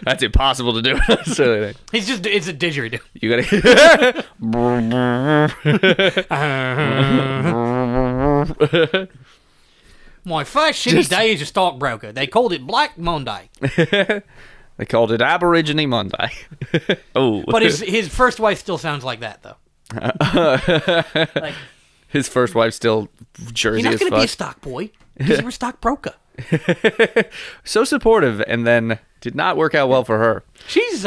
That's impossible to do. So, It's a didgeridoo. you gotta. My first shitty day as a stockbroker. They called it Black Monday. They called it Aborigine Monday. Oh, But his first wife still sounds like that, though. Like, his first wife still Jersey you're not as going to be a fuck. stock boy because you're a stockbroker. So supportive, and then did not work out well for her. She's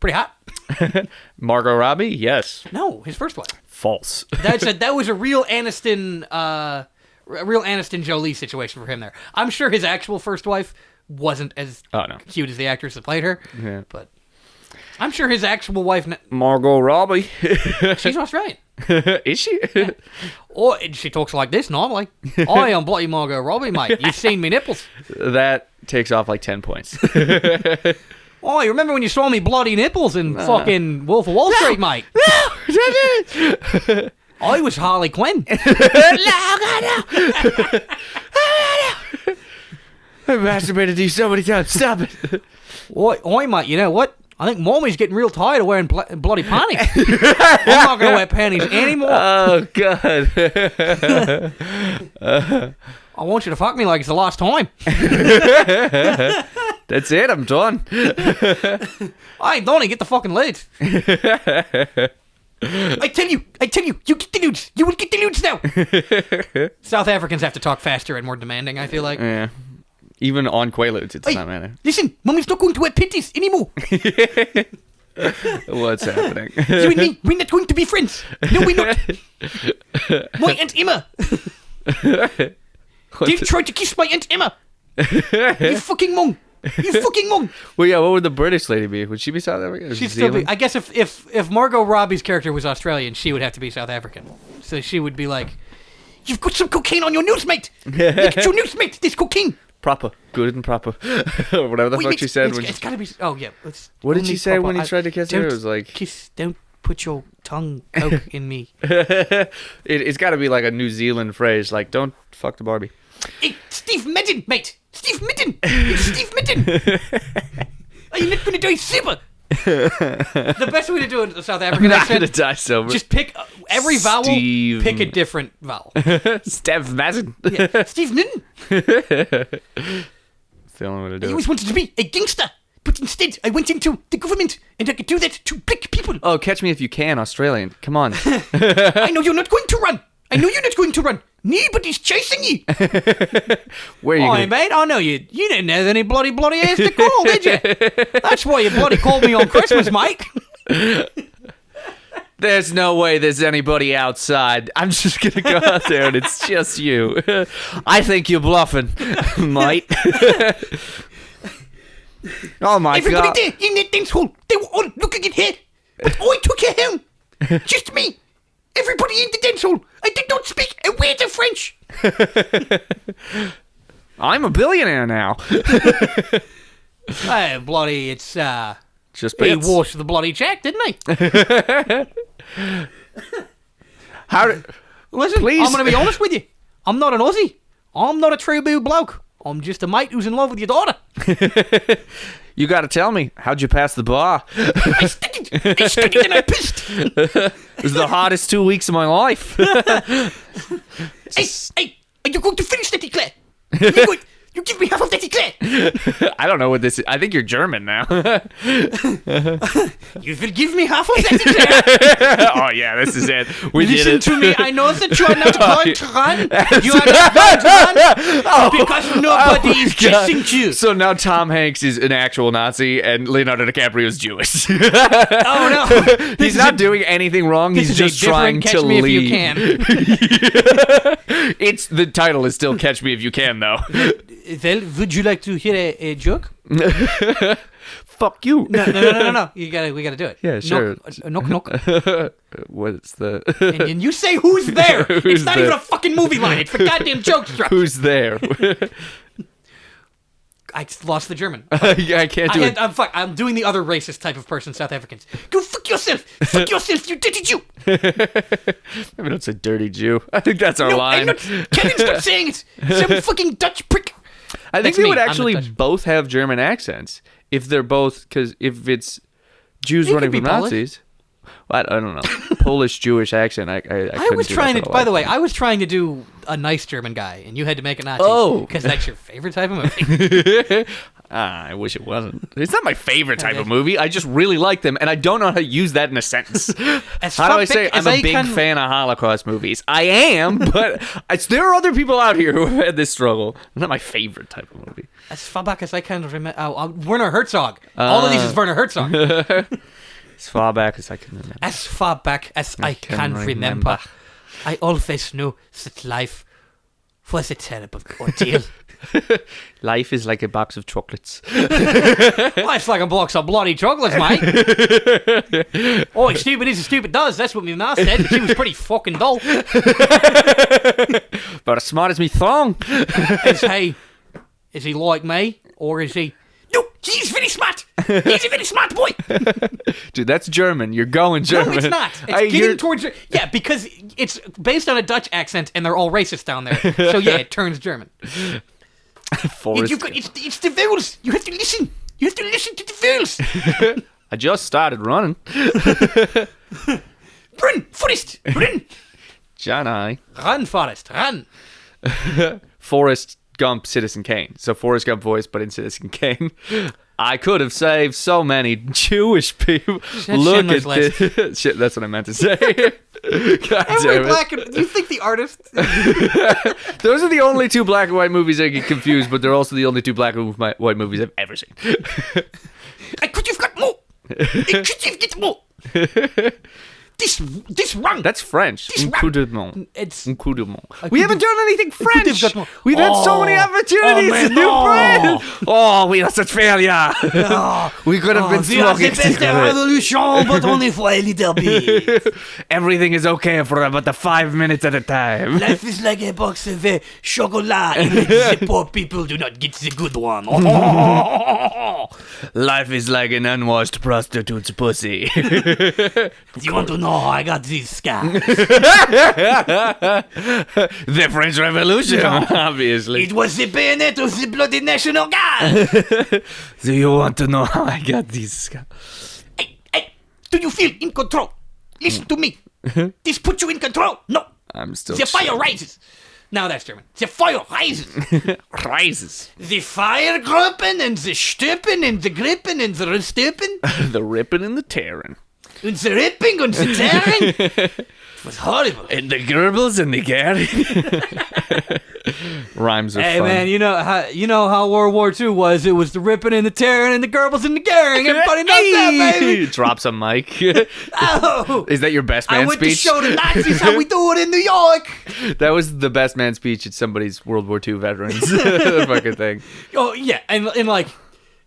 pretty hot. Margot Robbie, yes, No, his first wife. false. That was a real Aniston Jolie situation for him there. I'm sure his actual first wife wasn't as Oh no, cute as the actress that played her. Yeah. But I'm sure his actual wife, Margot Robbie. she's Australian. Is she? Or she talks like this normally. I am bloody Margot Robbie, mate. You've seen me nipples. That takes off like 10 points. Oh, you remember when you saw me bloody nipples in fucking Wolf of Wall Street, mate? I was Harley Quinn. I've masturbated to you so many times. Stop it. Oi, mate, you know what? I think Mommy's getting real tired of wearing bloody panties. I'm not going to wear panties anymore. Oh, God. I want you to fuck me like it's the last time. That's it. I'm done. Hey, Donnie, get the fucking lid. I tell you, you get the nudes. You will get the nudes now. South Africans have to talk faster and more demanding, I feel like. Yeah. Even on Quaaludes, it does not matter. Listen, Mummy's not going to wear panties anymore. What's happening? You and me, we're not going to be friends. No, we're not. My Aunt Emma. Don't try to kiss my Aunt Emma. You fucking mong. You fucking mong. Well, yeah, what would the British lady be? Would she be South African? She'd still be. I guess if Margot Robbie's character was Australian, she would have to be South African. So she would be like, "You've got some cocaine on your nose, mate. Look at your nose, mate. There's cocaine. Proper. Good and proper." Or whatever the fuck she said. It's gotta be. Oh, yeah. What did she say when he tried to kiss her? It was like... Don't put your tongue coke in me. It's gotta be like a New Zealand phrase. Like, don't fuck the Barbie. Hey, Steve Madden, mate. Steve Madden. It's Steve Madden. Are you not going to die sober? The best way to do it in the South African accent. I'm gonna die sober. Just pick every vowel. Pick a different vowel. Steve Madden. Yeah. Steve Madden. It's the only way to do it. I always wanted to be a gangster, but instead I went into the government and I could do that to black people. Oh, catch me if you can, Australian. Come on. I know you're not going to run. I know you're not going to run. Nobody's chasing you. Where are you going? Mate, I know you. You didn't have any bloody ass to call, did you? That's why you bloody called me on Christmas, mate. There's no way there's anybody outside. I'm just gonna go out there and it's just you. I think you're bluffing, mate. Oh my Everybody god. there in that dance hall, they were all looking at her. But I took her home. Just me. Everybody in the dance hall. I did not speak a word of French. I'm a billionaire now. Hey, bloody, it's, Just he bits. washed the bloody check, didn't he? Listen, Please. I'm going to be honest with you. I'm not an Aussie. I'm not a true blue bloke. I'm just a mate who's in love with your daughter. You gotta tell me, how'd you pass the bar? I studied and I pissed. It was the hardest 2 weeks of my life. Hey, are you going to finish that eclair? You give me half of that eclair. I don't know what this is. I think you're German now. You will give me half of that eclair. Oh yeah, this is it. We did Listen it. to me. I know that you are not going to run. You are not going to run because nobody is chasing you. So now Tom Hanks is an actual Nazi and Leonardo DiCaprio is Jewish. Oh no, He's not doing anything wrong. This He's is just a trying different to Catch Me leave. If You Can. It's the title is still Catch Me If You Can though. Well, would you like to hear a joke? Fuck you. No. We gotta do it. Yeah, sure. Knock. What's the? And you say who's there? Who's It's not there? even a fucking movie line. It's the goddamn joke structure. Who's there? I lost the German. I can't do it. I'm doing the other racist type of person, South Africans. Go fuck yourself. Fuck yourself, you dirty Jew. Maybe don't say dirty Jew. I think that's our line. Kevin, stop saying it. Some fucking Dutch prick. I think That's they me. would I'm the actually Dutch. both have German accents if they're both, because if it's Jews They running could from be Polish. Nazis, well, I don't know, Polish Jewish accent. I was trying to. By the way, I was trying to do a nice German guy, and you had to make a Nazi. Oh. Because that's your favorite type of movie. I wish it wasn't. It's not my favorite type of movie. I just really like them, and I don't know how to use that in a sentence. How do I say I'm a big fan of Holocaust movies? I am, but there are other people out here who have had this struggle. It's not my favorite type of movie. As far back as I can remember, Werner Herzog. All of these is Werner Herzog. As far back as I can remember. As far back as I can remember, I always knew that life was a terrible ordeal. Life is like a box of chocolates. Well, it's like a box of bloody chocolates, mate. Oh, it's stupid is as stupid does. That's what my ma said. She was pretty fucking dull. But as smart as me thong. Is he like me? Or is he... No, he's very smart. He's a very smart boy. Dude, that's German. You're going German. No, it's not. It's getting towards... Yeah, because it's based on a Dutch accent, and they're all racist down there. So yeah, it turns German. It's the vowels. You have to listen. You have to listen to the vowels. I just started running. Run, Forrest, run. John I. Run, Forrest, run. Forrest Gump, Citizen Kane. So Forrest Gump voice, but in Citizen Kane. I could have saved so many Jewish people. Look at this. Shit, that's what I meant to say. God damn it. You think the artist? Those are the only two black and white movies I get confused, but they're also the only two black and white movies I've ever seen. I could have got more. I could have get more. This wrong. That's French. It's We haven't done anything French. We've had so many opportunities to do French. Oh, we are such failure. We could have been smoking cigarettes. Revolution, but only for a little bit. Everything is okay for about 5 minutes at a time. Life is like a box of chocolate. The poor people do not get the good one. Life is like an unwashed prostitute's pussy. Do you want to know how I got this scar? The French Revolution, obviously. It was the bayonet of the bloody National Guard. Do you want to know how I got this scar? Hey, do you feel in control? Listen to me. This puts you in control. No. I'm still. The fire rises. Now that's German. The fire rises. Rises. The fire gruppen and the stüppen and the grippen and the restüppen. The ripping and the tearing. And the ripping and the tearing. It was horrible. And the Goebbels and the Gary. Rhymes are fun. Hey man, you know how World War II was. It was the ripping and the tearing and the Goebbels and the Garing. Everybody knows that, baby. Drops a mic. Oh, Is that your best man I went speech? to show the Nazis how we do it in New York. That was the best man speech at somebody's World War II veterans fucking thing. Oh yeah, and like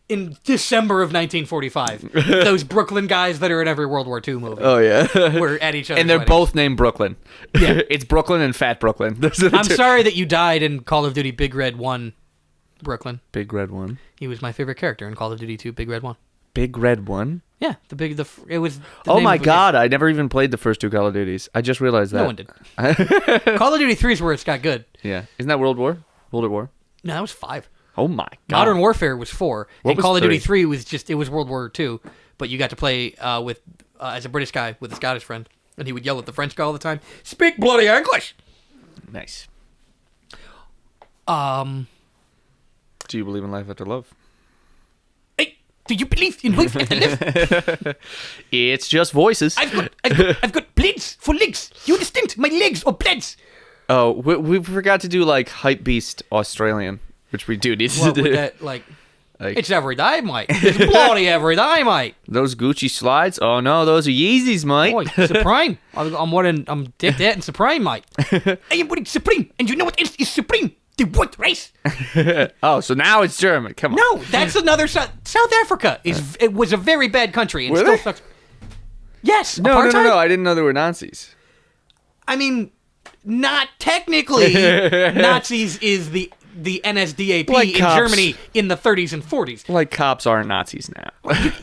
in December of 1945, those Brooklyn guys that are in every World War II movie. Oh yeah, were at each other's and they're weddings. both named Brooklyn. Yeah, it's Brooklyn and Fat Brooklyn. I'm sorry that you died in Call of Duty Big Red 1, Brooklyn. Big Red 1. He was my favorite character in Call of Duty 2 Big Red 1. Big Red 1? Yeah, it was. Oh my god, I never even played the first two Call of Duties. I just realized that. No one did. Call of Duty 3 is where it's got good. Yeah, isn't that World War? World War? No, that was 5. Oh my god. Modern Warfare was 4. What and was Call of Duty 3? 3 was it was World War 2, but you got to play with as a British guy with a Scottish friend, and he would yell at the French guy all the time, "Speak bloody English." Nice. Do you believe in life after love? Hey, do you believe in life after love? It's just voices. I've got blades for legs. You understand? My legs are blades. Oh, we forgot to do like Hype Beast Australian, which we do need to What do. would that like? It's every day, mate. It's bloody every day, mate. Those Gucci slides? Oh no, those are Yeezys, mate. Boy, Supreme. I'm decked out in Supreme, mate. I am wearing Supreme, and you know what else is Supreme? The white race. Oh, so now it's German. Come on. No, that's another South Africa. It was a very bad country and Were still they? sucks. Yes, No, apartheid? no. I didn't know they were Nazis. I mean, not technically. Nazis is the NSDAP Like in cops. Germany in the 30s and 40s. Like cops aren't Nazis now.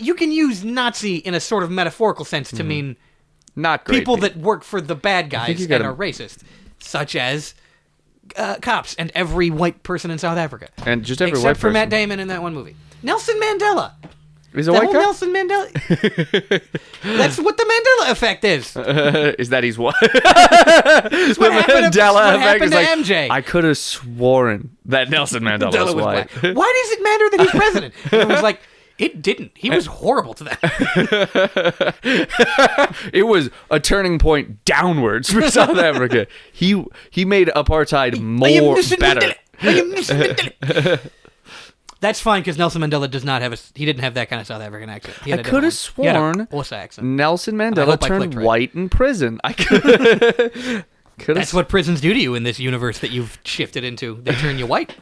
You can use Nazi in a sort of metaphorical sense to mean Not great. people that work for the bad guys you and gotta- are racist, such as cops and every white person in South Africa. And just every Except white for person. Matt Damon in that one movie. Nelson Mandela. Is a The white whole guy? Nelson Mandela. That's what the Mandela effect is. Is that he's what? It's what happened to, Mandela what effect happened is to like, MJ. I could have sworn that Nelson Mandela was Mandela white. black. Why does it matter that he's president? And it was like, it didn't. He was horrible to them. It was a turning point downwards for South Africa. He made apartheid I am more Nelson better. Mandela. I am Nelson Mandela. That's fine because Nelson Mandela does not have he didn't have that kind of South African accent. He had I a could have different one. He had sworn a Xhosa accent. Nelson I Mandela hope I turned clicked right. white in prison. I could. That's what prisons do to you in this universe that you've shifted into. They turn you white.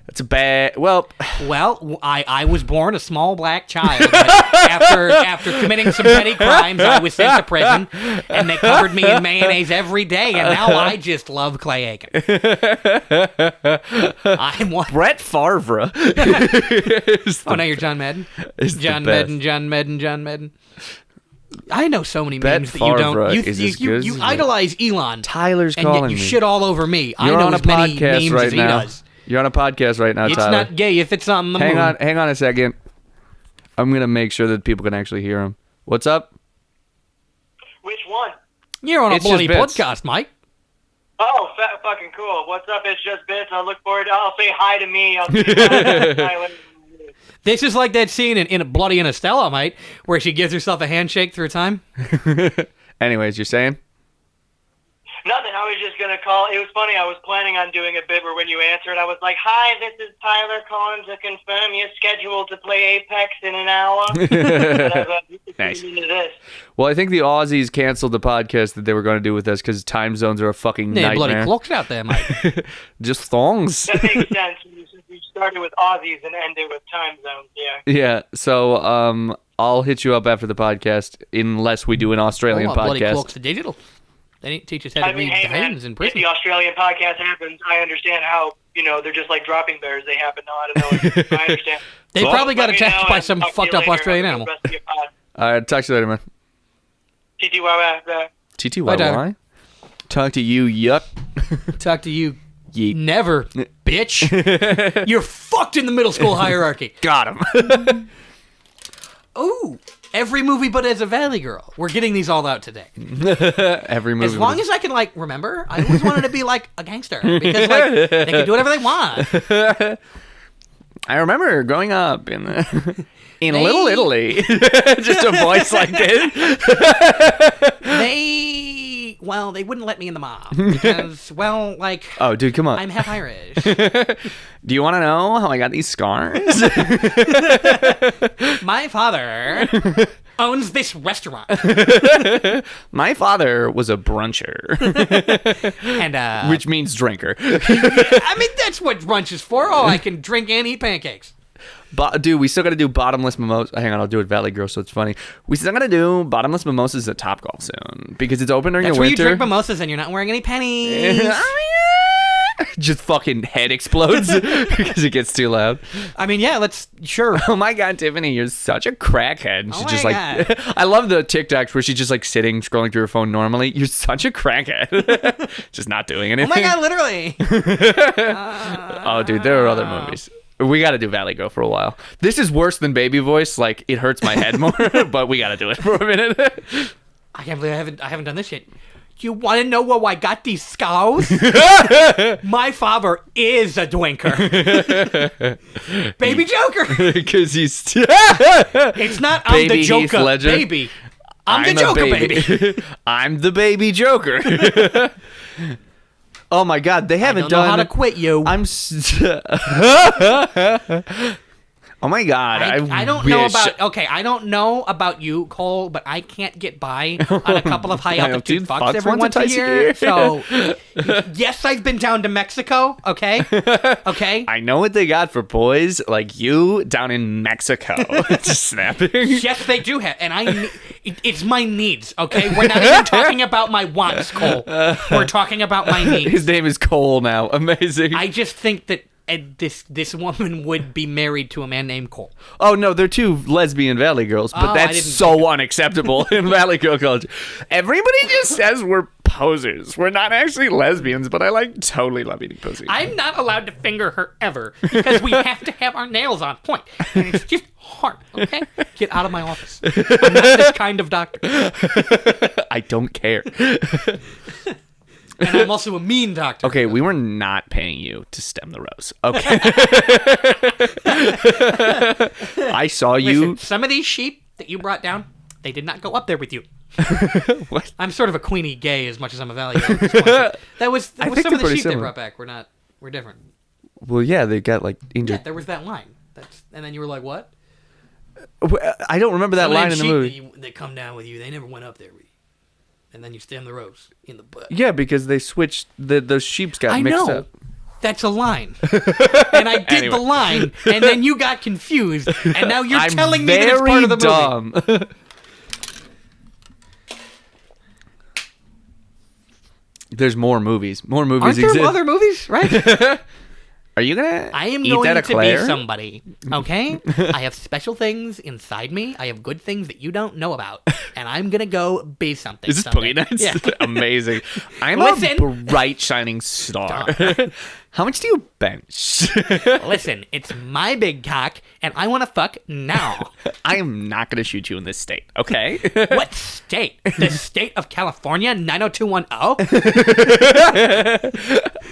It's a bad. Well, Well, I was born a small black child. But after committing some petty crimes, I was sent to prison, and they covered me in mayonnaise every day, and now I just love Clay Aiken. I'm one. Brett Favre. Oh, now you're John Madden. is the John best. Madden, John Madden. I know so many Brett memes that you don't. Favre You, is you, as you, good you as idolize Elon, Tyler's and calling yet you me. shit all over me. You're I know on a as many podcast memes right as he now. does. You're on a podcast right now, It's Tyler. not gay if it's on the moon. Hang on a second. I'm gonna make sure that people can actually hear him. What's up? Which one? You're on a It's bloody Just Bits. podcast, Mike. Oh, fucking cool. What's up? It's just bits. I look forward to. I'll say hi to me. I'll say hi to Tyler. This is like that scene in Bloody and Estella, mate, where she gives herself a handshake through time. Anyways, you're saying? Nothing. I was just gonna call. It was funny. I was planning on doing a bit where when you answered, I was like, "Hi, this is Tyler calling to confirm you're scheduled to play Apex in an hour." Nice. Into this. Well, I think the Aussies canceled the podcast that they were going to do with us because time zones are a fucking They bloody nightmare. clocks out there, mate. Just thongs. That makes sense. You started with Aussies and ended with time zones. Yeah. Yeah. So I'll hit you up after the podcast unless we do an Australian Oh, bloody podcast. clocks are digital. They didn't teach us how to read hey, man, times in if prison. the Australian podcast happens, I understand how, they're just like dropping bears. They happen now out of nowhere. I understand. They Well, probably got Let me attacked know by and some talk to fucked you up later. Australian Have a animal. good rest of your pod. All right. Talk to you later, man. TTYY. TTYY? Talk to you, yuck. Talk to you. Yeet. Never, bitch. You're fucked in the middle school hierarchy. Got him. Ooh, every movie but as a Valley Girl. We're getting these all out today. Every movie. As long as I can, remember, I always wanted to be, a gangster. Because, they can do whatever they want. I remember growing up in Little Italy. Just a voice like this. They wouldn't let me in the mob. Because, Oh, dude, come on. I'm half Irish. Do you want to know how I got these scars? My father owns this restaurant. My father was a bruncher, And, which means drinker. I mean, that's what brunch is for. Oh, I can drink and eat pancakes. Dude, we still got to do bottomless mimosas. Hang on, I'll do it Valley Girl, so it's funny. We still got to do bottomless mimosas at Topgolf soon because it's open during That's the where winter. you drink mimosas and you're not wearing any pennies. Just fucking head explodes because it gets too loud. I mean, yeah, sure. Oh my god, Tiffany, you're such a crackhead. And she's Oh just my like, I love the TikToks where she's just like sitting, scrolling through her phone normally. You're such a crackhead. Just not doing Oh anything. my god, literally. Oh, dude, there are other movies. We got to do Valley Girl for a while. This is worse than Baby Voice. Like, it hurts my head more, but we got to do it for a minute. I can't believe I haven't done this yet. You want to know where I got these scars? My father is a drinker. Baby Joker. Because he's... It's not I'm Baby the Joker, Heath Ledger. baby. I'm the a Joker, baby. I'm the baby Joker. Oh my god, they I haven't don't know how done... to quit you. Oh my god, I don't know about... Okay, I don't know about you, Cole, but I can't get by on a couple of high-altitude fucks every once a year. So, yes, I've been down to Mexico, okay? Okay? I know what they got for boys like you down in Mexico. Just snapping. Yes, they do have, and it's my needs, okay? We're not even talking about my wants, Cole. We're talking about my needs. His name is Cole now. Amazing. I just think that this woman would be married to a man named Cole. Oh no, they're two lesbian Valley Girls, but Oh, I that's didn't so unacceptable in Valley Girl culture. Everybody just says we're posers. We're not actually lesbians, but I totally love eating pussy. I'm not allowed to finger her ever because we have to have our nails on point, and it's just hard. Okay, get out of my office. I'm not this kind of doctor, I don't care. and I'm also a mean doctor. Okay, we were not paying you to stem the rose. Okay. I saw you. Listen, some of these sheep that you brought down, they did not go up there with you. What? I'm sort of a Queenie gay as much as I'm a Valley Girl at this point. That was I think some they're of the pretty sheep similar. they brought back. We're different. Well, yeah, they got injured. Yeah, there was that line. And then you were like, what? I don't remember that Some of line them in the sheep movie. that come down with you, they never went up there with you. And then you stem the rose in the butt. Yeah, because they switched. Those sheeps got I mixed know. up. That's a line. And I did Anyway. the line, and then you got confused, and now you're I'm telling me that it's part of the dumb. movie. There's more movies. More movies Aren't there exist. other movies, right? Are you gonna? I am eat going that to eclair? be somebody, okay? I have special things inside me. I have good things that you don't know about, and I'm gonna go be something. Is this someday. Boogie Nights? Yeah. Amazing. I'm Listen. a bright shining star. How much do you bench? Listen, it's my big cock, and I want to fuck now. I am not going to shoot you in this state, okay? What state? The state of California, 90210?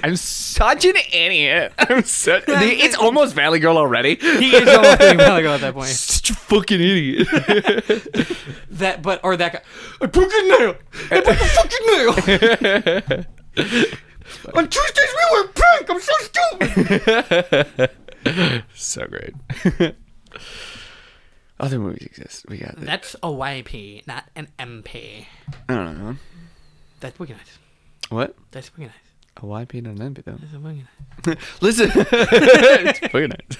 I'm such an idiot. It's almost Valley Girl already. He is almost being Valley Girl at that point. Such a fucking idiot. That guy. I broke a nail. I broke a fucking nail. On Tuesdays we wear pink. I'm so stupid. So great. Other movies exist. We got That's a YP, not an MP. I don't know. That's Boogie Nights. What? That's Boogie Nights. A YP and an MP though. That's a Boogie Nights. Listen. It's Boogie Nights.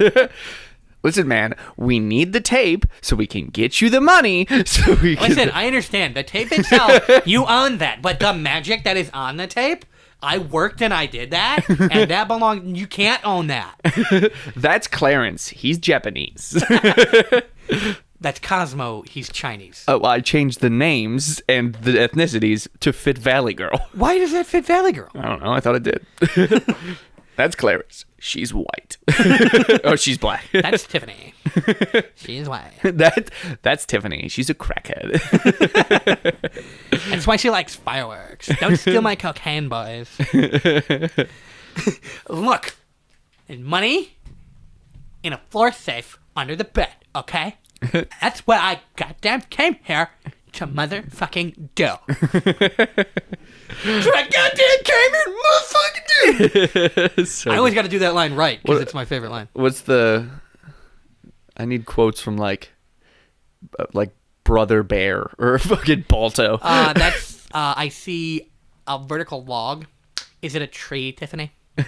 Listen, man, we need the tape so we can get you the money. So we can... Listen, I understand. The tape itself, you own that. But the magic that is on the tape, I worked and I did that. And that belongs... You can't own that. That's Clarence. He's Japanese. That's Cosmo. He's Chinese. Oh, I changed the names and the ethnicities to fit Valley Girl. Why does that fit Valley Girl? I don't know. I thought it did. That's Clarence. She's white. Oh, she's black. That's Tiffany. She's white. That's Tiffany. She's a crackhead. That's why she likes fireworks. Don't steal my cocaine, boys. Look, there's money in a floor safe under the bed, okay? That's what I goddamn came here to motherfucking do. That's what I goddamn came here to motherfucking do. So I always got to do that line right because it's my favorite line. What's the... I need quotes from like Brother Bear or fucking Balto. That's I see a vertical log. Is it a tree, Tiffany? I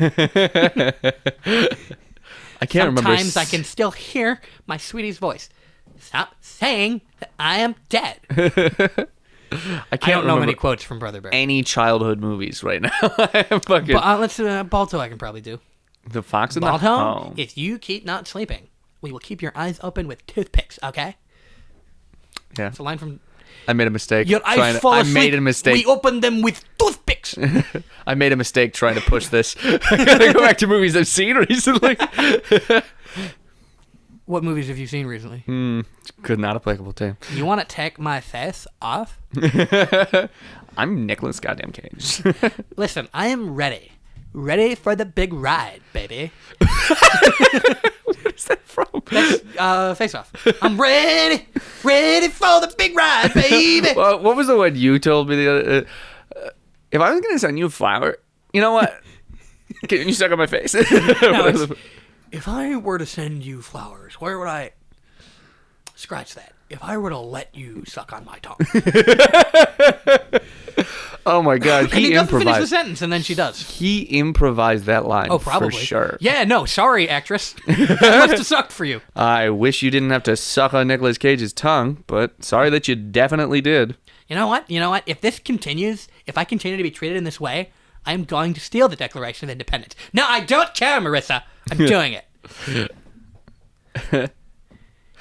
can't remember. Sometimes I can still hear my sweetie's voice. Stop saying that I am dead. I don't know many quotes from Brother Bear. Any childhood movies right now. Fucking But let's Balto. I can probably do. The Fox and Balto. the Home. If you keep not sleeping, we will keep your eyes open with toothpicks. Okay. Yeah. It's a line from. I made a mistake. Your eyes fall asleep. I made a mistake. We open them with toothpicks. I made a mistake trying to push this. I gotta go back to movies I've seen recently. What movies have you seen recently? Good, not applicable to. You want to take my face off? I'm Nicolas goddamn Cage. Listen, I am ready. Ready for the big ride, baby. Where's that from? That's Face Off. I'm ready for the big ride, baby. Well, what was the one you told me the other? If I was gonna send you a flower, you know what? Can you suck on my face? No, if I were to send you flowers, where would I... Scratch that. If I were to let you suck on my tongue. Oh my God, And he doesn't finish the improvised. sentence, and then she does. He improvised that line. Oh, probably. For sure. Yeah, no, sorry, actress. That must have sucked for you. I wish you didn't have to suck on Nicolas Cage's tongue, but sorry that you definitely did. You know what? If this continues, if I continue to be treated in this way, I'm going to steal the Declaration of Independence. No, I don't care, Marissa. I'm doing it.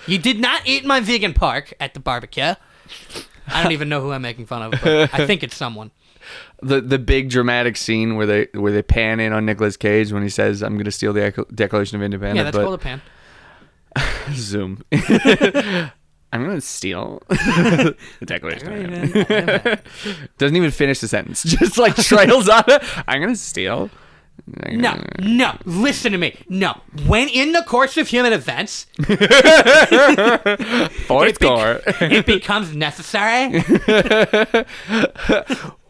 You did not eat my vegan pork at the barbecue. I don't even know who I'm making fun of, but I think it's someone. The big dramatic scene where they pan in on Nicolas Cage when he says, "I'm going to steal the Declaration of Independence." Yeah, that's called a pan. Zoom. I'm going to steal the Declaration of Independence. Doesn't even finish the sentence. Just like trails on it. I'm going to steal. No, listen to me. No, when in the course of human events, it becomes necessary.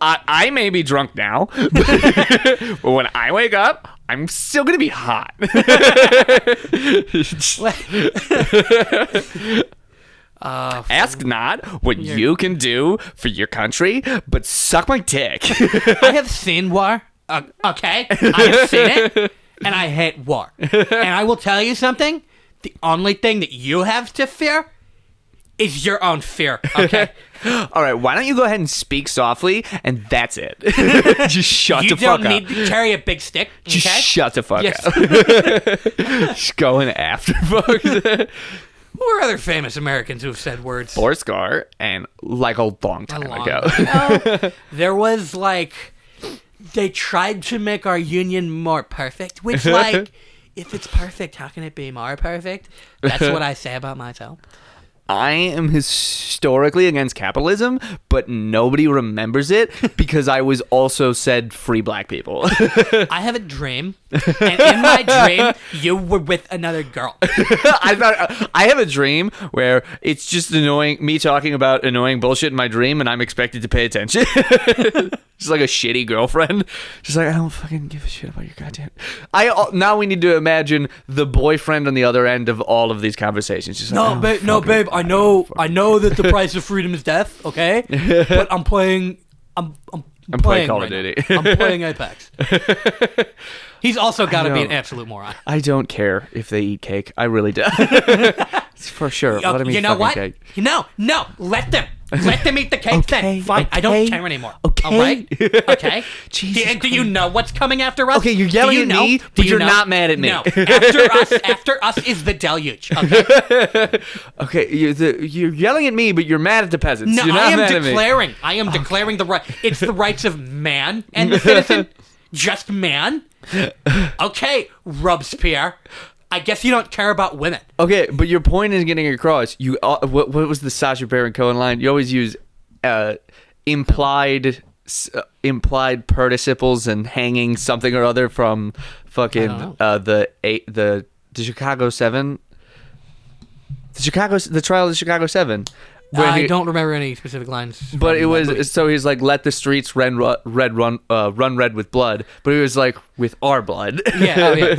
I may be drunk now, but when I wake up, I'm still gonna be hot. Ask not what you can do for your country, but suck my dick. I have seen war. Okay, I have seen it, and I hate war. And I will tell you something. The only thing that you have to fear is your own fear, okay? All right, why don't you go ahead and speak softly, and that's it. Just shut the fuck up. You don't need to carry a big stick, okay? Just shut the fuck up. Just going after folks. Who are other famous Americans who have said words? Forrest Gump, and like a long time ago. There was they tried to make our union more perfect, which, like, if it's perfect, how can it be more perfect? That's what I say about myself. I am historically against capitalism, but nobody remembers it because I was also said free black people. I have a dream, and in my dream, you were with another girl. I have a dream where it's just me talking about annoying bullshit in my dream, and I'm expected to pay attention. Just like a shitty girlfriend. Just like, I don't fucking give a shit about your goddamn... Now we need to imagine the boyfriend on the other end of all of these conversations. Just like, babe, I know that the price of freedom is death, okay? But I'm playing playing Call right of Duty. now. I'm playing Apex. He's also got to be an absolute moron. I don't care if they eat cake. I really do. For sure. Let them eat you know what? cake. No, let them. Let them eat the cake then. Fine. I don't care anymore. Okay. All right? Okay? Jesus do you know what's coming after us? Okay, you're yelling at me, but you're not mad at me. No. After us is the deluge. Okay? Okay, you're yelling at me, but you're mad at the peasants. No, you're not mad at me. I am declaring the right. It's the rights of man and the citizen. Just man. Okay, Robespierre. I guess you don't care about women. Okay, but your point is getting across. You what was the Sacha Baron Cohen line? You always use implied participles and hanging something or other from fucking the Chicago 7. The trial of the Chicago 7. I don't remember any specific lines. But it was so he's like, let the streets run red with blood. But he was like, with our blood. Yeah.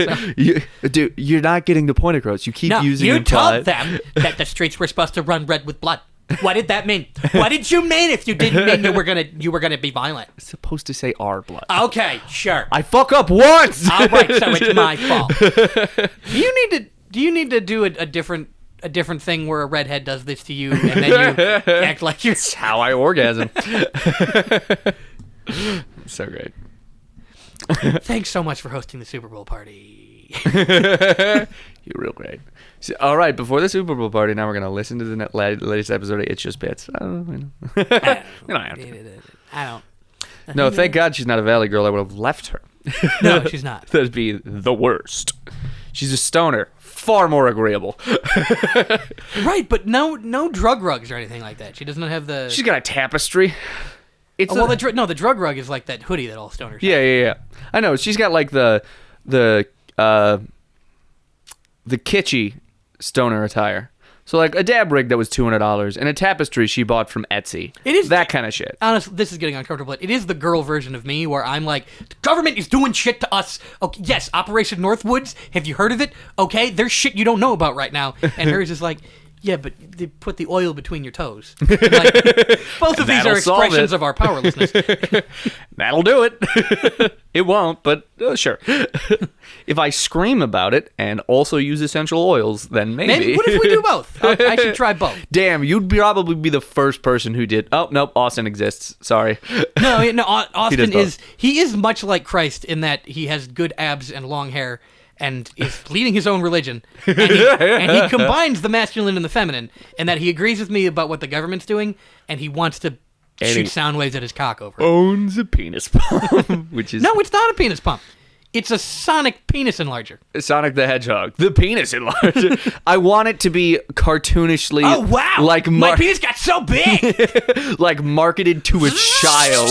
So. Dude, you're not getting the point across. You keep using you implied. told them that the streets were supposed to run red with blood. What did that mean? What did you mean if you didn't mean you were gonna be violent? It's supposed to say our blood. Okay, sure. I fuck up once. All right, so it's my fault. Do you need to do a different thing where a redhead does this to you and then you act like you're... That's how I orgasm. So great. Thanks so much for hosting the Super Bowl party. You're real great. So, all right, before the Super Bowl party, now we're going to listen to the latest episode of It's Just Bits. We don't have to. I don't. No, thank God she's not a Valley girl. I would have left her. No, she's not. That'd be the worst. She's a stoner. Far more agreeable. Right, but no drug rugs or anything like that. She doesn't have the... She's got a tapestry. The drug rug is like that hoodie that all stoners have. Yeah. I know. She's got like the kitschy stoner attire. So like a dab rig that was $200 and a tapestry she bought from Etsy. It is that kind of shit. Honestly, this is getting uncomfortable. It is the girl version of me where I'm like, the government is doing shit to us. Okay, yes, Operation Northwoods. Have you heard of it? Okay, there's shit you don't know about right now. And hers is like, yeah, but they put the oil between your toes. Like, both of these are expressions of our powerlessness. That'll do it. It won't, but sure. If I scream about it and also use essential oils, then maybe. What if we do both? I should try both. Damn, you'd probably be the first person who did. Oh, nope, Austin exists. Sorry. No, Austin is much like Christ in that he has good abs and long hair and is leading his own religion. And he combines the masculine and the feminine, and that he agrees with me about what the government's doing, and he wants to shoot sound waves at his cock over it. Owns a penis pump, which is... No, it's not a penis pump. It's a sonic penis enlarger. Sonic the Hedgehog. The penis enlarger. I want it to be cartoonishly... Oh, wow! Like my penis got so big! Like marketed to a child.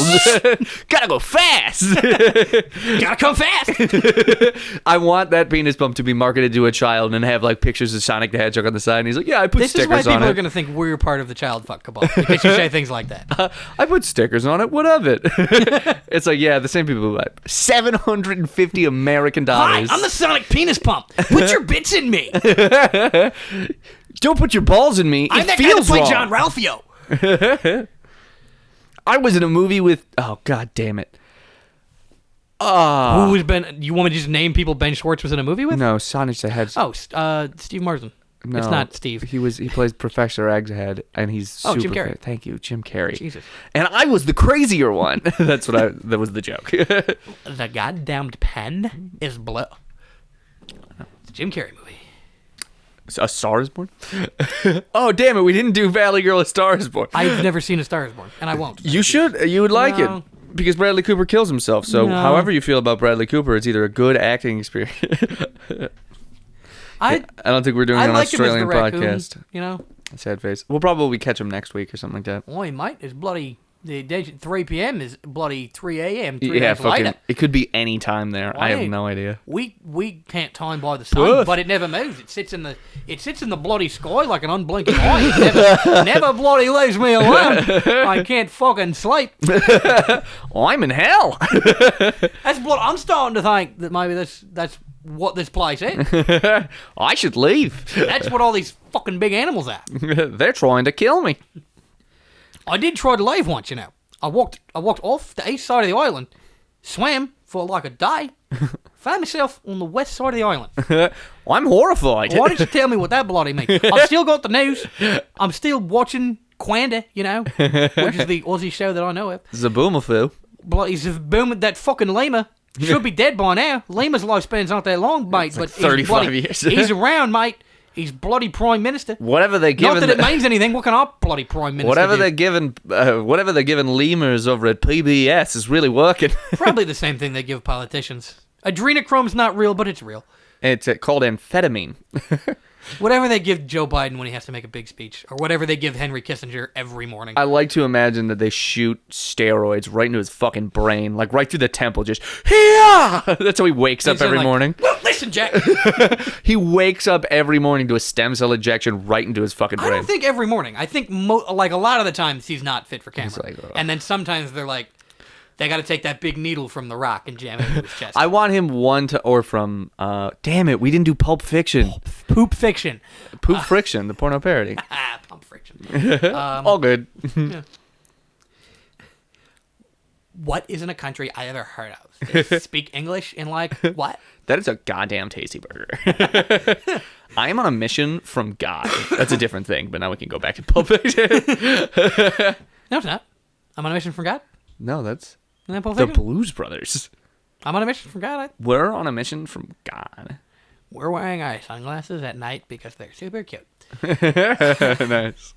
Gotta go fast! Gotta come fast! I want that penis pump to be marketed to a child and have like pictures of Sonic the Hedgehog on the side. And he's like, yeah, I put stickers on it. This is why people are going to think we're part of the child fuck cabal. Because you say things like that. I put stickers on it. What of it? It's like, yeah, the same people who buy $750 American dollars. Hi, I'm the Sonic penis pump. Put your bits in me. Don't put your balls in me. I'm it that feels guy that wrong. played John Ralphio. I was in a movie with... Oh, God damn it. Who was Ben? You want me to just name people Ben Schwartz was in a movie with? No, Sonic the Hedgehog. Oh, Steve Marsden. No, it's not Steve. He plays Professor Egghead, and he's super Jim Carrey. Thank you, Jim Carrey. Jesus. And I was the crazier one. That was the joke. The goddamned pen is blue. It's a Jim Carrey movie. A Star is Born? Oh, damn it. We didn't do Valley Girl, A Star is Born. I've never seen A Star is Born, and I won't. You should. You would like it. Because Bradley Cooper kills himself. So No. however you feel about Bradley Cooper, it's either a good acting experience. I don't think we're doing an like him as Australian the raccoon, podcast. You know? Sad face. We'll probably catch him next week or something like that. Oi, mate, it's bloody... The day 3 p.m. is bloody 3 a.m. 3 Yeah, days later. it could be any time there. I have no idea. We can't time by the sun, Perth. but it never moves. It sits in the bloody sky like an unblinking eye. It never bloody leaves me alone. I can't fucking sleep. I'm in hell. That's what I'm starting to think that maybe that's what this place is. I should leave. That's what all these fucking big animals are. They're trying to kill me. I did try to leave once, you know. I walked off the east side of the island, swam for like a day, found myself on the west side of the island. I'm horrified. Why didn't you tell me what that bloody means? I've still got the news. I'm still watching Quanda, you know, which is the Aussie show that I know of. Zaboomafoo. Bloody booming that fucking lemur. Should be dead by now. Lemur's lifespan's not that long, mate. like but 35 years. He's around, mate. He's bloody prime minister. Whatever they give. Not that it means anything. What can our bloody prime minister Whatever do? they're giving lemurs over at PBS is really working. Probably the same thing they give politicians. Adrenochrome's not real, but it's real. It's called amphetamine. Whatever they give Joe Biden when he has to make a big speech, or whatever they give Henry Kissinger every morning. I like to imagine that they shoot steroids right into his fucking brain, like right through the temple, just yeah. That's how he wakes up He's every like, morning. Well, listen, Jack. He wakes up every morning to a stem cell injection right into his fucking I brain. don't think every morning. I think like a lot of the times he's not fit for camera, like, and then sometimes they're like, they got to take that big needle from the rock and jam it into his chest. I want him from damn it, we didn't do Pulp Fiction. Poop Fiction. Poop Friction, the porno parody. Pulp Fiction. All good. Yeah. What isn't a country I ever heard of? They speak English in like what? That is a goddamn tasty burger. I am on a mission from God. That's a different thing, but now we can go back to Pulp Fiction. No, it's not. I'm on a mission from God. No, that's Isn't that Pulp the Fiction? Blues Brothers. I'm on a mission from God. We're on a mission from God. We're wearing our sunglasses at night because they're super cute. Nice.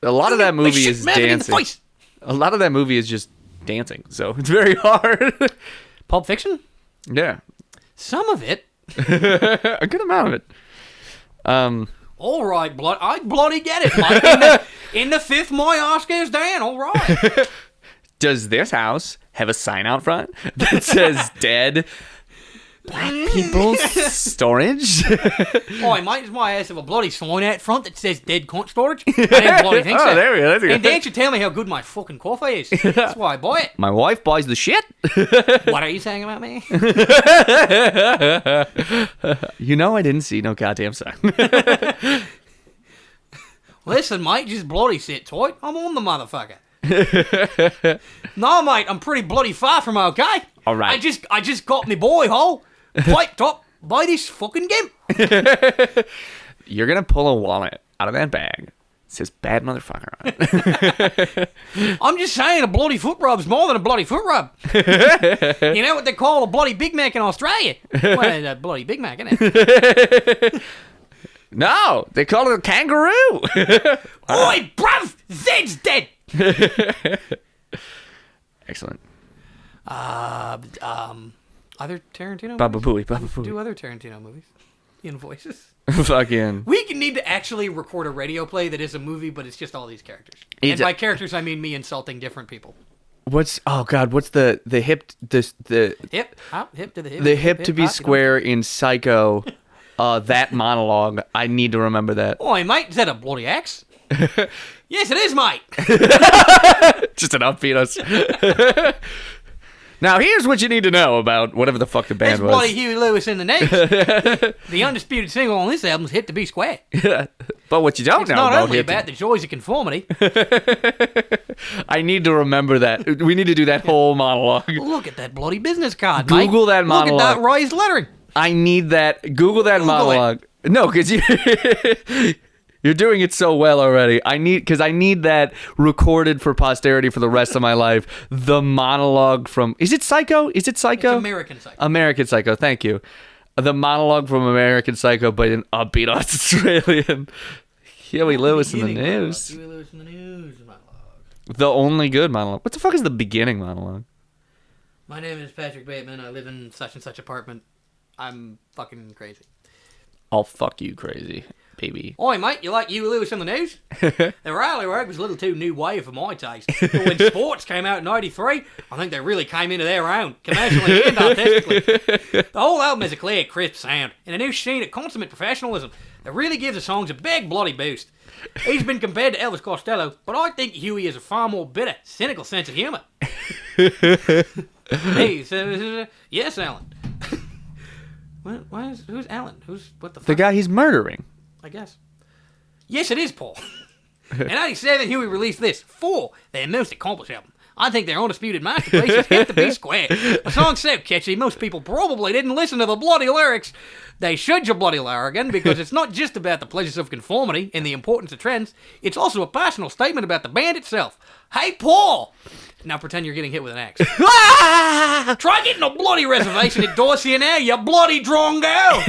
A lot of that movie is dancing. A lot of that movie is just dancing, so it's very hard. Pulp Fiction? Yeah. Some of it. A good amount of it. All right, I bloody get it, Mike. In the fifth, my Oscars down. All right. Does this house have a sign out front that says dead black people storage? Oh, I might as my ass have a bloody sign out front that says dead cunt storage. I didn't bloody think so. Oh, there we go. That's good. And Dan should tell me how good my fucking coffee is. That's why I buy it. My wife buys the shit. What are you saying about me? You know I didn't see no goddamn sign. Listen, mate, just bloody sit tight. I'm on the motherfucker. No, mate, I'm pretty bloody far from okay. All right. I just got me boy hole piped up by this fucking gimp. You're going to pull a wallet out of that bag. It says bad motherfucker on it. I'm just saying a bloody foot rub's more than a bloody foot rub. You know what they call a bloody Big Mac in Australia? Well, it's a bloody Big Mac, isn't it? No, they call it a kangaroo. Oi, bruv! Zed's dead! Excellent. Other Tarantino Baba movies? Booey, Baba Booey. Do other Tarantino movies in voices? Fucking. We need to actually record a radio play that is a movie, but it's just all these characters. It's And by characters, I mean me insulting different people. What's the hip Hip to the hip. the hip to be hop, square in Psycho? That monologue. I need to remember that. Oi, mate, is that a bloody axe? Yes, it is, mate. Just an upbeat us. Now here's what you need to know about whatever the fuck the band That's was. bloody Huey Lewis in the news. The undisputed single on this album is Hit to Be Square. But what you don't It's know not about only hip to- about the joys of conformity. I need to remember that. We need to do that whole monologue. Look at that bloody business card, Google mate. that monologue. Look at that raised lettering. I need that. Google that monologue. No, because you're doing it so well already. I need that recorded for posterity for the rest of my life. The monologue from Is it Psycho? It's American Psycho. American Psycho. Thank you. The monologue from American Psycho, but an upbeat Australian. Huey Lewis in the news. Huey Lewis in the news monologue. The only good monologue. What the fuck is the beginning monologue? My name is Patrick Bateman. I live in such and such apartment. I'm fucking crazy. I'll fuck you crazy, baby. Oi, mate, you like Huey Lewis on the news? The rally rag was a little too new wave for my taste. But when Sports came out in '93, I think they really came into their own, commercially and artistically. The whole album has a clear, crisp sound, and a new sheen of consummate professionalism that really gives the songs a big bloody boost. He's been compared to Elvis Costello, but I think Huey has a far more bitter, cynical sense of humour. Hey, so, yes, Alan. Who's Alan? What the fuck? The guy he's murdering. I guess. Yes, it is Paul. In '87, Huey released this, For, their most accomplished album. I think their undisputed masterpiece hit the B square. The song's so catchy, most people probably didn't listen to the bloody lyrics. They should, you bloody larrigan, because it's not just about the pleasures of conformity and the importance of trends. It's also a personal statement about the band itself. Hey, Paul! Now pretend you're getting hit with an axe. Try getting a bloody reservation at Dorsia now, you bloody drongo!